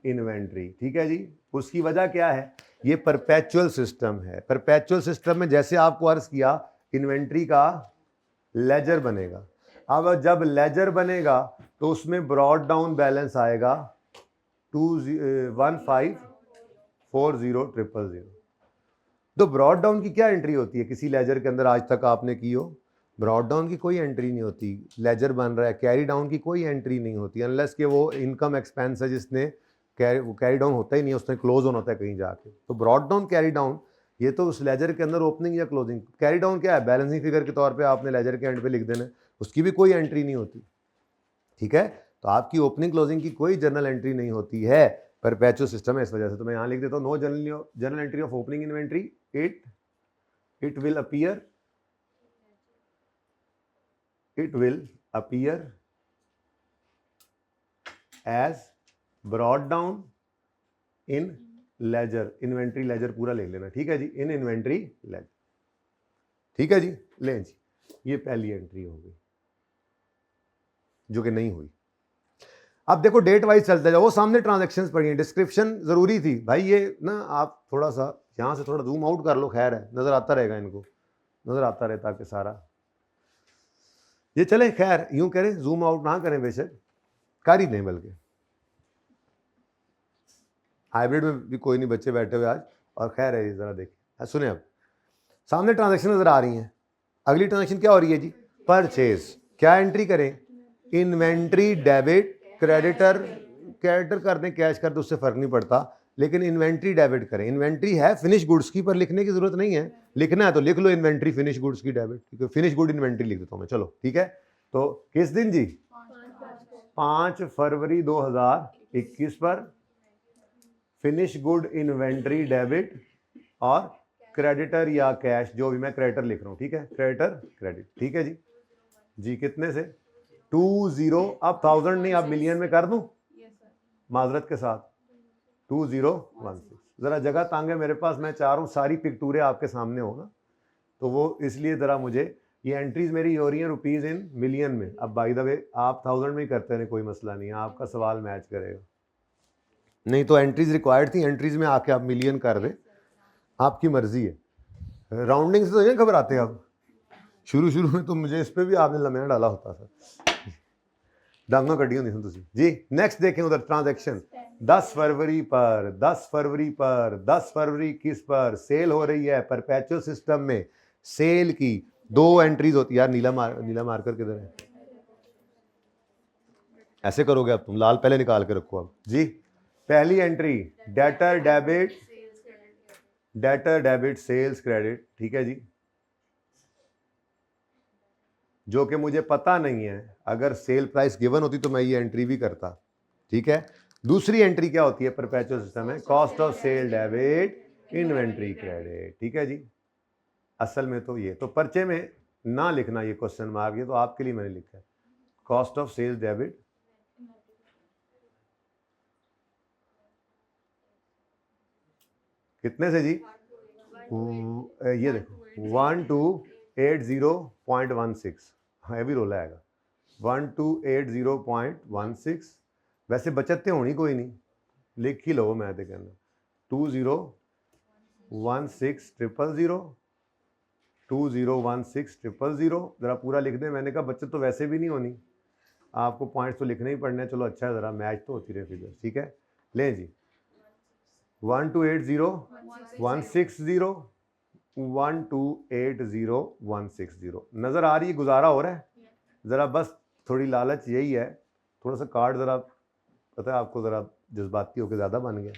inventory, ठीक है जी। उसकी वजह क्या है, ये परपेचुअल सिस्टम है। परपेचुअल सिस्टम में जैसे आपको अर्ज किया, इन्वेंट्री का लेजर बनेगा। अब जब लेजर बनेगा तो उसमें ब्रॉड डाउन बैलेंस आएगा 215400000। तो ब्रॉड डाउन की क्या एंट्री होती है किसी लेजर के अंदर, आज तक आपने की हो? ब्रॉड डाउन की कोई एंट्री नहीं होती। लेजर बन रहा है, कैरी डाउन की कोई एंट्री नहीं होती, अनलेस कि वो इनकम एक्सपेंस है जिसने कैरी डाउन होता ही नहीं, उसने क्लोज ऑन होता है कहीं जाके। तो ब्रॉड डाउन, कैरी डाउन, ये तो उस लेजर के अंदर ओपनिंग या क्लोजिंग। कैरी डाउन क्या है, बैलेंसिंग फिगर के तौर पे आपने लेजर के एंड पे लिख देना, उसकी भी कोई एंट्री नहीं होती, ठीक है। तो आपकी ओपनिंग क्लोजिंग की कोई जर्नल एंट्री नहीं होती है, परपेचुअल सिस्टम है, इस वजह से। तो मैं यहाँ लिख देता हूँ, no journal entry of opening inventory, it will appear as brought down in ledger। Inventory ledger पूरा लिख लेना, ठीक है जी, इन इन्वेंट्री लेजर, ठीक है जी। लें जी, ये पहली एंट्री हो गई जो कि नहीं हुई। अब देखो डेट वाइज चलता जाओ, वो सामने ट्रांजैक्शंस पड़ी हैं, डिस्क्रिप्शन जरूरी थी भाई। ये ना आप थोड़ा सा यहाँ से थोड़ा जूम आउट कर लो, खैर है, नजर आता रहेगा, इनको नजर आता रहता कि सारा ये चले। खैर यूं करें, जूम आउट ना करें, बेशक कर ही दें, बल्कि हाइब्रिड में भी कोई नहीं, बच्चे बैठे हुए आज, और खैर है, जरा देखिए, सुने। अब सामने ट्रांजैक्शन नजर आ रही हैं। अगली ट्रांजैक्शन क्या हो रही है जी, परचेज। क्या एंट्री करें, इन्वेंट्री डेबिट, क्रेडिटर कर दें, कैश कर दें, उससे फर्क नहीं पड़ता, लेकिन इन्वेंट्री डेबिट करें। इन्वेंट्री है फिनिश गुड्स की, पर लिखने की जरूरत नहीं है, लिखना है तो लिख लो इन्वेंट्री फिनिश गुड्स की डेबिट, ठीक है, फिनिश गुड इन्वेंट्री लिख देता हूं मैं, चलो ठीक है। तो किस दिन जी, 5 फरवरी 2021 पर फिनिश गुड इन्वेंट्री डेबिट और क्रेडिटर या कैश, जो भी, मैं क्रेडिटर लिख रहा हूं, ठीक है, क्रेडिटर क्रेडिट, ठीक है जी। जी कितने से, 20, अब 1000 नहीं, अब मिलियन में कर दूं माजरत के साथ, 2016। ज़रा जगह तंग है मेरे पास, मैं चाह रहा हूँ सारी पिक्चरें आपके सामने हो ना, तो वो इसलिए ज़रा मुझे ये एंट्रीज मेरी हो रही हैं रुपीज़ इन मिलियन में। अब बाय द वे आप 1000 में ही करते हैं, कोई मसला नहीं है, आपका सवाल मैच करेगा। नहीं तो एंट्रीज रिक्वायर्ड थी, एंट्रीज में आके आप मिलियन कर दें, आपकी मर्जी है। राउंडिंग से तो नहीं घबराते आप, शुरू में तो मुझे इस पर भी आपने लम्हा डाला होता था, डांगा कटी होती थी तुसी जी। नेक्स्ट देखें उधर ट्रांजैक्शन, 10 फरवरी पर 10 फरवरी किस पर सेल हो रही है। परपेचुअल सिस्टम में सेल की 2 एंट्रीज होती है। यार नीला मार्कर किधर है, ऐसे करोगे अब तुम, लाल पहले निकाल के रखो अब जी। पहली entry debtor debit debtor debit sales credit, ठीक है जी, जो कि मुझे पता नहीं है। अगर सेल प्राइस गिवन होती तो मैं ये एंट्री भी करता, ठीक है। दूसरी एंट्री क्या होती है परपेचुअल सिस्टम में, cost of sale debit inventory credit, ठीक है जी। असल में तो ये तो पर्चे में ना लिखना ये क्वेश्चन मार्क, ये तो आपके लिए मैंने लिखा है, कॉस्ट ऑफ सेल डेबिट कितने से जी, ये देखो 1280.16, हैवी रोल आएगा 1280.16। वैसे बचत तो होनी कोई नहीं, लिख ही लो, मैं तो कहना 201600 201600, जरा पूरा लिख दें। मैंने कहा बचत तो वैसे भी नहीं होनी, आपको पॉइंट्स तो लिखने ही पड़ने हैं। चलो अच्छा है, जरा मैच तो होती रहे फिगर, ठीक है। लें जी 1280.160 1280.160, नज़र आ रही है, गुजारा हो रहा है। ज़रा बस थोड़ी लालच यही है, थोड़ा सा कार्ड ज़रा पता है आपको, ज़रा जज्बाती होकर ज़्यादा बन गया,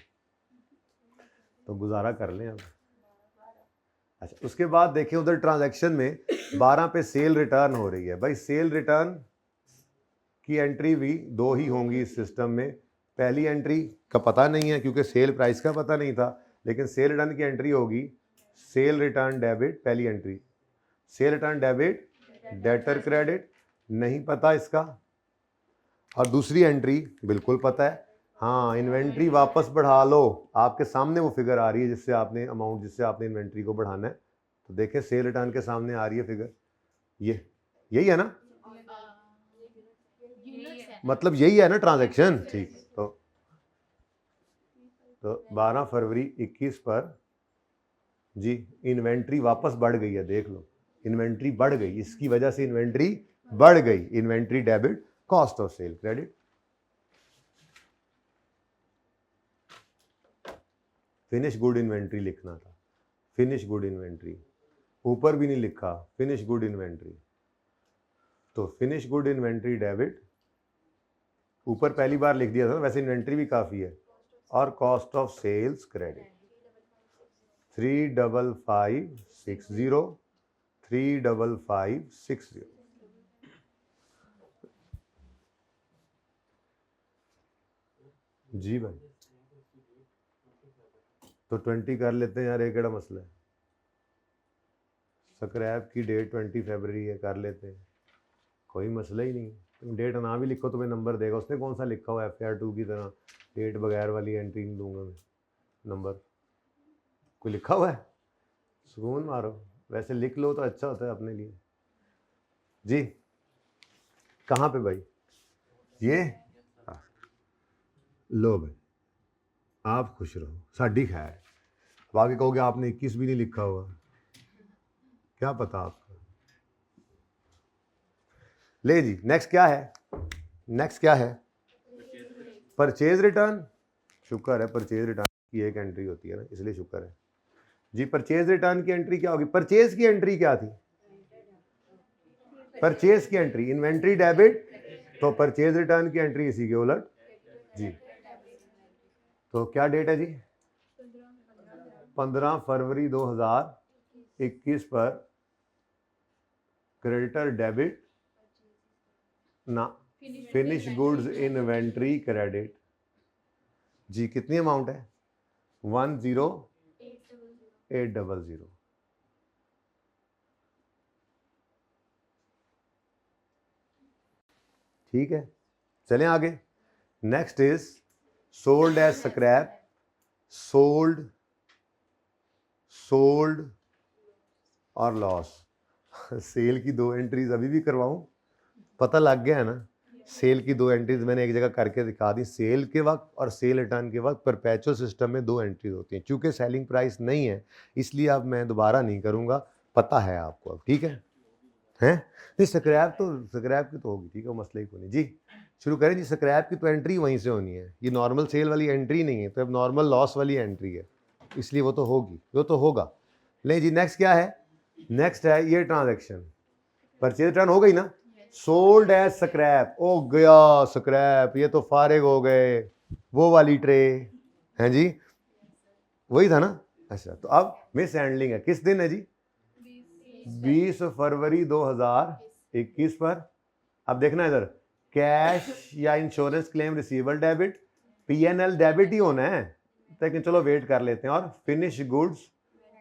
तो गुजारा कर लें अब। अच्छा, उसके बाद देखिए उधर ट्रांजैक्शन में 12 पे सेल रिटर्न हो रही है। भाई सेल रिटर्न की एंट्री भी दो ही होंगी इस सिस्टम में। पहली एंट्री का पता नहीं है क्योंकि सेल प्राइस का पता नहीं था, लेकिन सेल रिटर्न की एंट्री होगी सेल रिटर्न डेबिट, पहली entry cell return debit debtor credit, नहीं पता इसका। और दूसरी एंट्री बिल्कुल पता है, हाँ, इन्वेंट्री वापस बढ़ा लो। आपके सामने वो फिगर आ रही है जिससे आपने अमाउंट, जिससे आपने इन्वेंट्री को बढ़ाना है। तो देखें सेल रिटर्न के सामने आ रही है फिगर, ये यही है ना, मतलब यही है ना ट्रांजैक्शन, ठीक। तो 12 फरवरी 21 पर जी इन्वेंट्री वापस बढ़ गई है, देख लो इन्वेंट्री बढ़ गई, इसकी वजह से इन्वेंट्री बढ़ गई। Inventory debit cost of cell credit. Finish good inventory लिखना था, फिनिश गुड इन्वेंट्री, ऊपर भी नहीं लिखा फिनिश गुड इन्वेंट्री। तो फिनिश गुड इन्वेंट्री डेबिट ऊपर पहली बार लिख दिया था, वैसे इन्वेंट्री भी काफ़ी है, और कॉस्ट ऑफ सेल्स क्रेडिट 35560 35560। जी भाई, तो 20 कर लेते हैं यार, एक केड़ा मसला है। स्क्रैप की डेट 20 फरवरी है, कर लेते हैं, कोई मसला ही नहीं। तुम डेट ना भी लिखो तुम्हें नंबर देगा। उसने कौन सा लिखा हुआ FR2 की तरह डेट बगैर वाली एंट्री नहीं दूंगा मैं, नंबर कोई लिखा हुआ है? सुकून मारो, वैसे लिख लो तो अच्छा होता है अपने लिए। जी कहाँ पे भाई, ये लो भाई, आप खुश रहो, साड़ी खैर। बाकी कहोगे आपने 21 भी नहीं लिखा हुआ, क्या पता आपको। ले जी नेक्स्ट क्या है, नेक्स्ट क्या है, परचेज रिटर्न। शुक्र है परचेज रिटर्न की एक एंट्री होती है ना, इसलिए शुक्र है जी। परचेज रिटर्न की एंट्री क्या होगी, परचेज की एंट्री क्या थी, परचेज की एंट्री इन्वेंट्री डेबिट, तो परचेज रिटर्न की एंट्री इसी के उलट जी। तो क्या डेट है जी, 15 फरवरी 2021 पर क्रेडिटर डेबिट ना फिनिश गुड्स इन्वेंट्री क्रेडिट जी। कितनी अमाउंट है, 10800। ठीक है, चलें आगे। Next is sold as scrap, sold sold और लॉस। सेल की दो एंट्रीज अभी भी करवाऊं, पता लग गया है ना। सेल की दो एंट्रीज मैंने एक जगह करके दिखा दी, सेल के वक्त और सेल रिटर्न के वक्त परपेचुअल सिस्टम में दो एंट्रीज होती हैं। चूंकि सेलिंग प्राइस नहीं है इसलिए अब मैं दोबारा नहीं करूंगा, पता है आपको अब, ठीक है हैं। नहीं स्क्रैप की तो होगी, ठीक है, मसला ही कोई नहीं जी। शुरू करें जी, स्क्रैप की तो एंट्री वहीं से होनी है, ये नॉर्मल सेल वाली एंट्री नहीं है, तो अब नॉर्मल लॉस वाली एंट्री है, इसलिए वो तो होगी, वो तो होगा। ले जी नेक्स्ट क्या है, नेक्स्ट है ये ट्रांजैक्शन, परचेज रिटर्न हो गई ना, सोल्ड एज स्क्रैप, ओ गया स्क्रैप, ये तो फारिग हो गए, वो वाली ट्रे हैं जी, वही था ना, अच्छा, तो अब मिस हैंडलिंग है, किस दिन है जी? 20 फरवरी 2021 पर। अब देखना इधर, कैश या insurance claim receivable debit, PNL debit ही होना है, लेकिन चलो वेट कर लेते हैं। और फिनिश गुड्स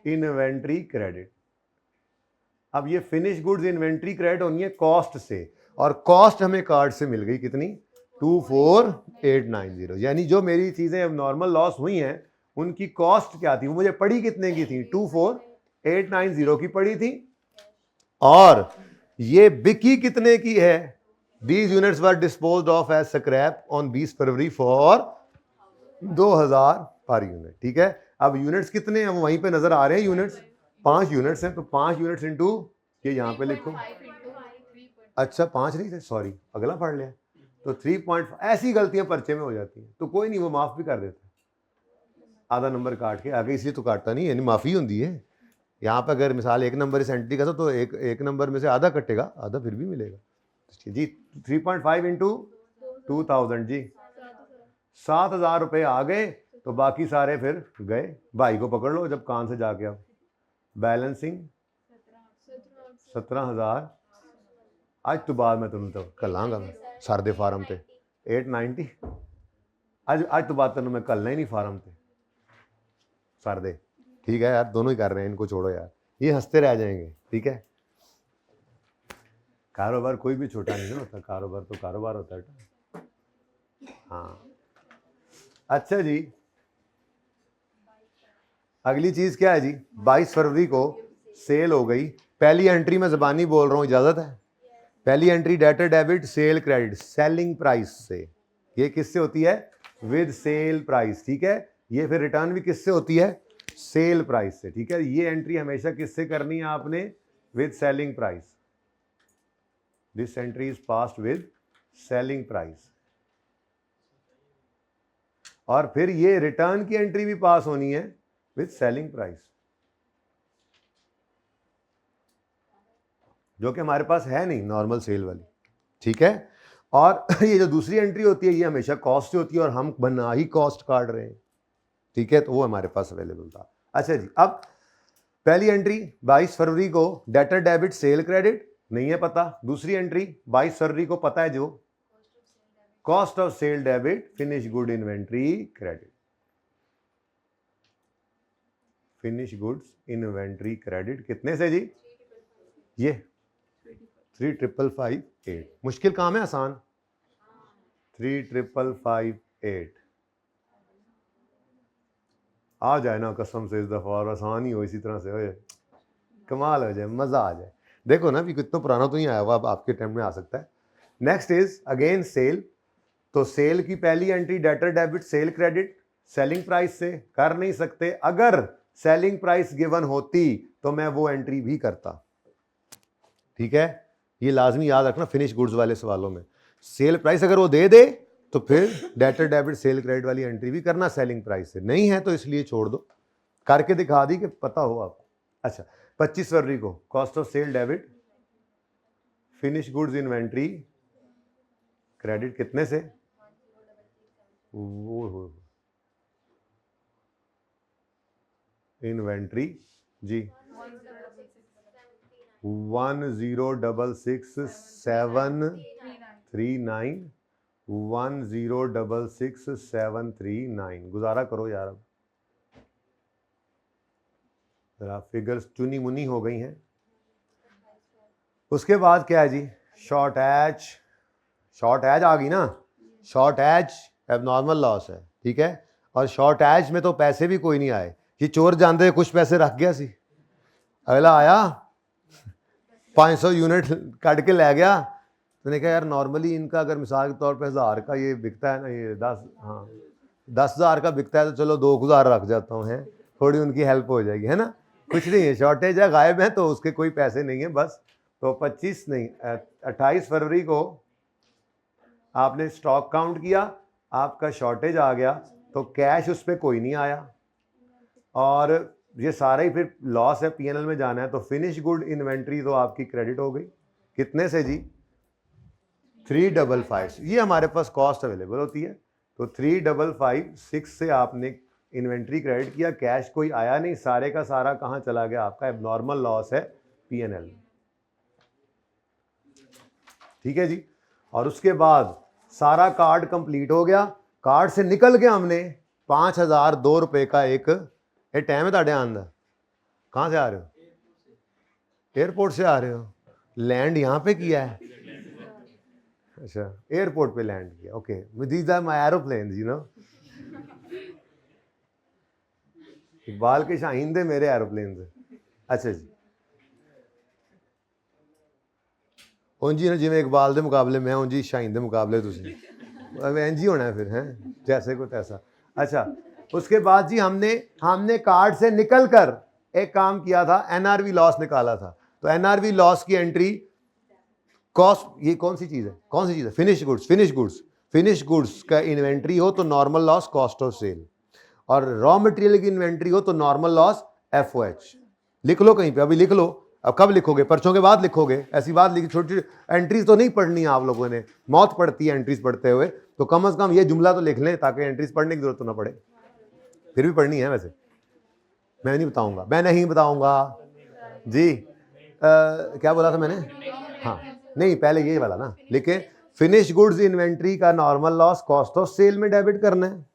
इन्वेंट्री क्रेडिट। अब ये फिनिश गुड्स इन्वेंट्री क्रेडिट होनी है कॉस्ट से, और कॉस्ट हमें कार्ड से मिल गई कितनी? 24890। यानी जो मेरी चीजें अब नॉर्मल लॉस हुई हैं उनकी कॉस्ट क्या थी, वो मुझे पड़ी कितने की थी? 24890 की पड़ी थी। और ये बिकी कितने की है? These units were disposed of as scrap on 20 February for 2000 per unit. ठीक है, अब यूनिट्स कितने हैं वो वहीं पे नजर आ रहे हैं, यूनिट्स 5 यूनिट्स हैं, तो 5 यूनिट्स इंटू ये यहाँ पे लिखो। अच्छा 5 नहीं थे, सॉरी अगला पढ़ लिया। तो 3.5, ऐसी गलतियां पर्चे में हो जाती हैं, तो कोई नहीं, वो माफ भी कर देता है, आधा नंबर काट के आगे, इसलिए तो काटता नहीं, यानी माफी होती है। यहाँ पे अगर मिसाल 1 नंबर इस एंट्री का था तो एक नंबर में से आधा कटेगा, आधा फिर भी मिलेगा जी। 3.5 इंटू 2000 जी, 7000 रुपये आ गए, तो बाकी सारे फिर गए। भाई को पकड़ लो जब कान से जाके। अब बैलेंसिंग 17000। आज तो बाद में तुम तो कल आऊंगा मैं सर दे फार्म पे 890। आज तो बात मैं कल नहीं फार्म पे सर दे। ठीक है यार, दोनों ही कर रहे हैं, इनको छोड़ो यार, ये हंसते रह जाएंगे। ठीक है, कारोबार कोई भी छोटा नहीं होता, कारोबार तो कारोबार होता है। हाँ अच्छा जी, अगली चीज क्या है जी? 22 फरवरी को सेल हो गई। पहली एंट्री में ज़बानी बोल रहा हूँ, इजाजत है? पहली entry debtor debit sale credit selling price से। ये किससे होती है? With sale price. ठीक है, ये फिर रिटर्न भी किससे होती है? सेल प्राइस से। ठीक है, ये एंट्री हमेशा किससे करनी है आपने? With selling price. This entry is passed with selling price. और फिर ये रिटर्न की एंट्री भी पास होनी है विद सेलिंग प्राइस, जो कि हमारे पास है नहीं, नॉर्मल सेल वाली। ठीक है, और ये जो दूसरी एंट्री होती है ये हमेशा कॉस्ट से होती है, और हम बना ही कॉस्ट काट रहे हैं। ठीक है, तो वो हमारे पास अवेलेबल था। अच्छा जी, अब पहली एंट्री 22 फरवरी को डेटर डेबिट सेल क्रेडिट नहीं है पता। दूसरी एंट्री 22 फरवरी को पता है जो cost of sale debit finish good inventory credit. Finish goods inventory credit कितने से जी? ये 35558। मुश्किल काम है आसान? 35558 आ जाए ना कसम से इस दफा, और आसान ही हो इसी तरह से, हो कमाल हो जाए, मजा आ जाए। देखो ना भी कितना पुराना तो नहीं आया हुआ, अब आपके टाइम में आ सकता है। Next is again sale. तो सेल की पहली entry debtor debit sale credit selling price से कर नहीं सकते। अगर सेलिंग प्राइस गिवन होती तो मैं वो एंट्री भी करता। ठीक है, ये लाजमी याद रखना फिनिश गुड्स वाले सवालों में। सेल प्राइस अगर वो दे दे तो फिर डेटर डेबिट सेल क्रेडिट वाली एंट्री भी करना सेलिंग प्राइस से। नहीं है तो इसलिए छोड़ दो, करके दिखा दी कि पता हो आपको। अच्छा, 25 फरवरी को cost of sale debit finish goods inventory credit कितने से? वो इन्वेंट्री जी 1066739 1066739। गुजारा करो यार, अब जरा फिगर्स चुनी मुनी हो गई हैं। उसके बाद क्या है जी? Shortage. शॉर्ट एज आ गई ना, शॉर्ट एज एबनॉर्मल लॉस है। ठीक है, और शॉर्ट एज में तो पैसे भी कोई नहीं आए, ये चोर जानते कुछ पैसे रख गया सी, अगला आया 500 यूनिट कट के ले गया। मैंने कहा यार नॉर्मली इनका अगर मिसाल के तौर पे 1000 का ये बिकता है ना, ये 10,000 का बिकता है, तो चलो 2000 रख जाता हूँ, है थोड़ी उनकी हेल्प हो जाएगी, है ना। कुछ नहीं है, शॉर्टेज है, गायब है, तो उसके कोई पैसे नहीं है बस। तो 28 फरवरी को आपने स्टॉक काउंट किया, आपका शॉर्टेज आ गया, तो कैश उस पर कोई नहीं आया, और ये सारा ही फिर लॉस है, पीएनएल में जाना है। तो फिनिश गुड इन्वेंट्री तो आपकी क्रेडिट हो गई कितने से जी? 355। ये हमारे पास कॉस्ट अवेलेबल होती है, तो 3556 से आपने इन्वेंट्री क्रेडिट किया, कैश कोई आया नहीं, सारे का सारा कहाँ चला गया, आपका एबनॉर्मल लॉस है P&L। ठीक है जी। और उसके बाद सारा कार्ड कंप्लीट हो गया, कार्ड से निकल के हमने 5002 रुपए का एक टाइम है ताड़े आंदा। कहाँ से आ रहे हो? एयरपोर्ट से आ रहे हो? लैंड यहाँ पे किया है? अच्छा, एयरपोर्ट पे लैंड किया। Okay, these are my aeroplanes, you know. Iqbal के शाहीन दे मेरे एरोप्लेन्स। अच्छा जी, उन जी जिमें इकबाल के मुकाबले मैं, उन जी शाहीन के मुकाबले तुम इंज ही होना है फिर, हैं जैसे को तैसा। अच्छा, उसके बाद जी हमने कार्ड से निकलकर एक काम किया था, NRV लॉस निकाला था। तो NRV लॉस की एंट्री कॉस्ट, ये कौन सी चीज़ है, कौन सी चीज़ है? फिनिश गुड्स का इन्वेंट्री हो तो normal loss cost of sale, और रॉ मटेरियल की इन्वेंट्री हो तो नॉर्मल लॉस FOH। लिख लो कहीं पे, अभी लिख लो। अब कब लिखोगे? पर्चों के बाद लिखोगे। ऐसी बात लिखी, छोटी एंट्रीज तो नहीं पढ़नी है आप लोगों ने, मौत पड़ती है एंट्रीज पढ़ते हुए, तो कम से कम ये जुमला तो लिख लें ताकि एंट्रीज पढ़ने की जरूरत तो ना पड़े। फिर भी पढ़नी है वैसे, मैं नहीं बताऊंगा जी। क्या बोला था मैंने? हाँ, नहीं पहले ये वाला ना लिखे, फिनिश गुड्स इन्वेंट्री का normal loss cost of sale में डेबिट करना है।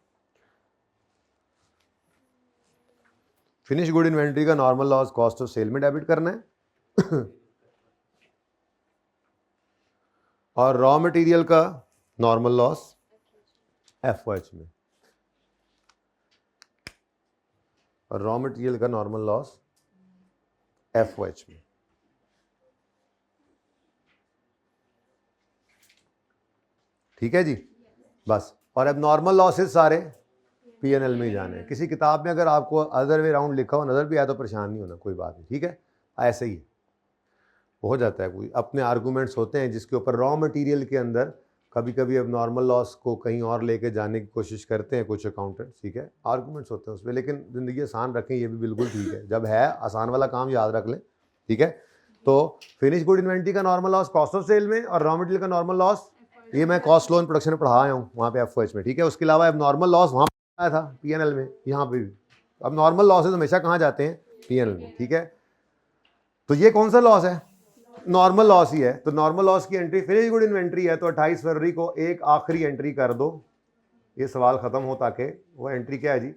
फिनिश गुड इन्वेंट्री का normal loss cost of sale में डेबिट करना है। और रॉ मटेरियल का नॉर्मल लॉस FOH में, और रॉ मटेरियल का नॉर्मल लॉस FOH में। ठीक है जी, बस। और अब नॉर्मल लॉसेस सारे P&L में ही जाने हैं। किसी किताब में अगर आपको अदर वे राउंड लिखा हो, नजर भी आया तो परेशान नहीं होना, कोई बात नहीं। ठीक है, ऐसे ही हो जाता है, कोई अपने आर्गूमेंट्स होते हैं जिसके ऊपर रॉ मटेरियल के अंदर कभी कभी अब नॉर्मल लॉस को कहीं और लेके जाने की कोशिश करते हैं कुछ अकाउंटेंट। ठीक है, आर्गूमेंट्स होते हैं उसमें, लेकिन ज़िंदगी आसान रखें, ये भी बिल्कुल ठीक है। जब है आसान वाला काम याद रख लें। ठीक है, तो फिनिश गुड इन्वेंट्री का normal loss cost of sale में, और रॉ मटेरियल का नॉर्मल लॉस, ये मैं कॉस्ट लोन प्रोडक्शन में पढ़ाया हूँ वहाँ पे FOH में। ठीक है, उसके अलावा अब नॉर्मल लॉस वहाँ आया था P&L में, यहाँ पे भी। अब नॉर्मल लॉसेज हमेशा कहाँ जाते हैं? P&L में। ठीक है, तो ये कौन सा लॉस है? नॉर्मल लॉस ही है। तो नॉर्मल लॉस की एंट्री फिनिश गुड इन्वेंट्री है, तो 28 फरवरी को एक आखिरी एंट्री कर दो, ये सवाल खत्म हो, ताकि वो एंट्री क्या है जी?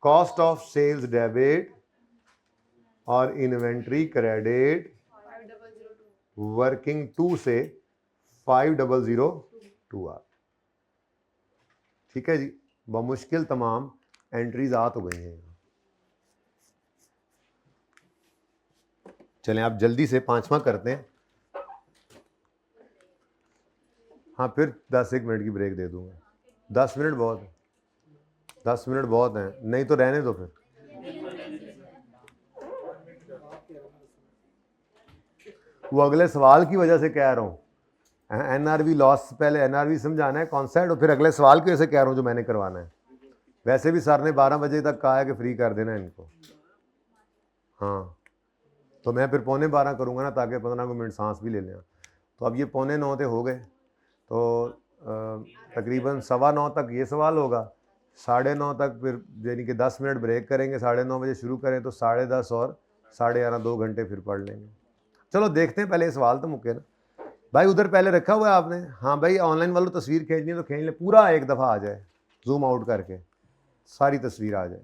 कॉस्ट ऑफ सेल्स डेबिट और इन्वेंट्री क्रेडिट वर्किंग 2 से 5002 आर। ठीक है जी, बमुश्किल तमाम एंट्रीज आ तो गई हैं। चलें आप जल्दी से 5वां करते हैं। हाँ, फिर 10-1 मिनट की ब्रेक दे दूंगा। 10 मिनट बहुत है, 10 मिनट बहुत हैं, नहीं तो रहने दो फिर। वो अगले सवाल की वजह से कह रहा हूँ, NRV लॉस, पहले NRV समझाना है कॉन्सेप्ट, और फिर अगले सवाल की वजह से कह रहा हूँ जो मैंने करवाना है। वैसे भी सर ने 12 बजे तक कहा है कि फ्री कर देना इनको। हाँ, तो मैं फिर 11:45 करूँगा ना, ताकि 15 मिनट सांस भी ले लें। तो अब ये 8:45 हो गए, तो तकरीबन 9:15 तक ये सवाल होगा, 9:30 तक फिर, यानी कि 10 मिनट ब्रेक करेंगे, 9:30 बजे शुरू करें तो 10:30 और 11:30 2 घंटे फिर पढ़ लेंगे। चलो देखते हैं, पहले सवाल तो मुक्के ना भाई। उधर पहले रखा हुआ है आपने? हाँ भाई, ऑनलाइन वालों तस्वीर खींचनी है तो खींच ले, पूरा एक दफ़ा आ जाए, जूम आउट करके सारी तस्वीर आ जाए।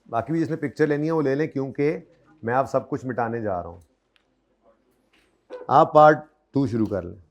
बाकी भी जिसने पिक्चर लेनी है वो ले लें, क्योंकि मैं आप सब कुछ मिटाने जा रहा हूँ। आप पार्ट 2 शुरू कर लें।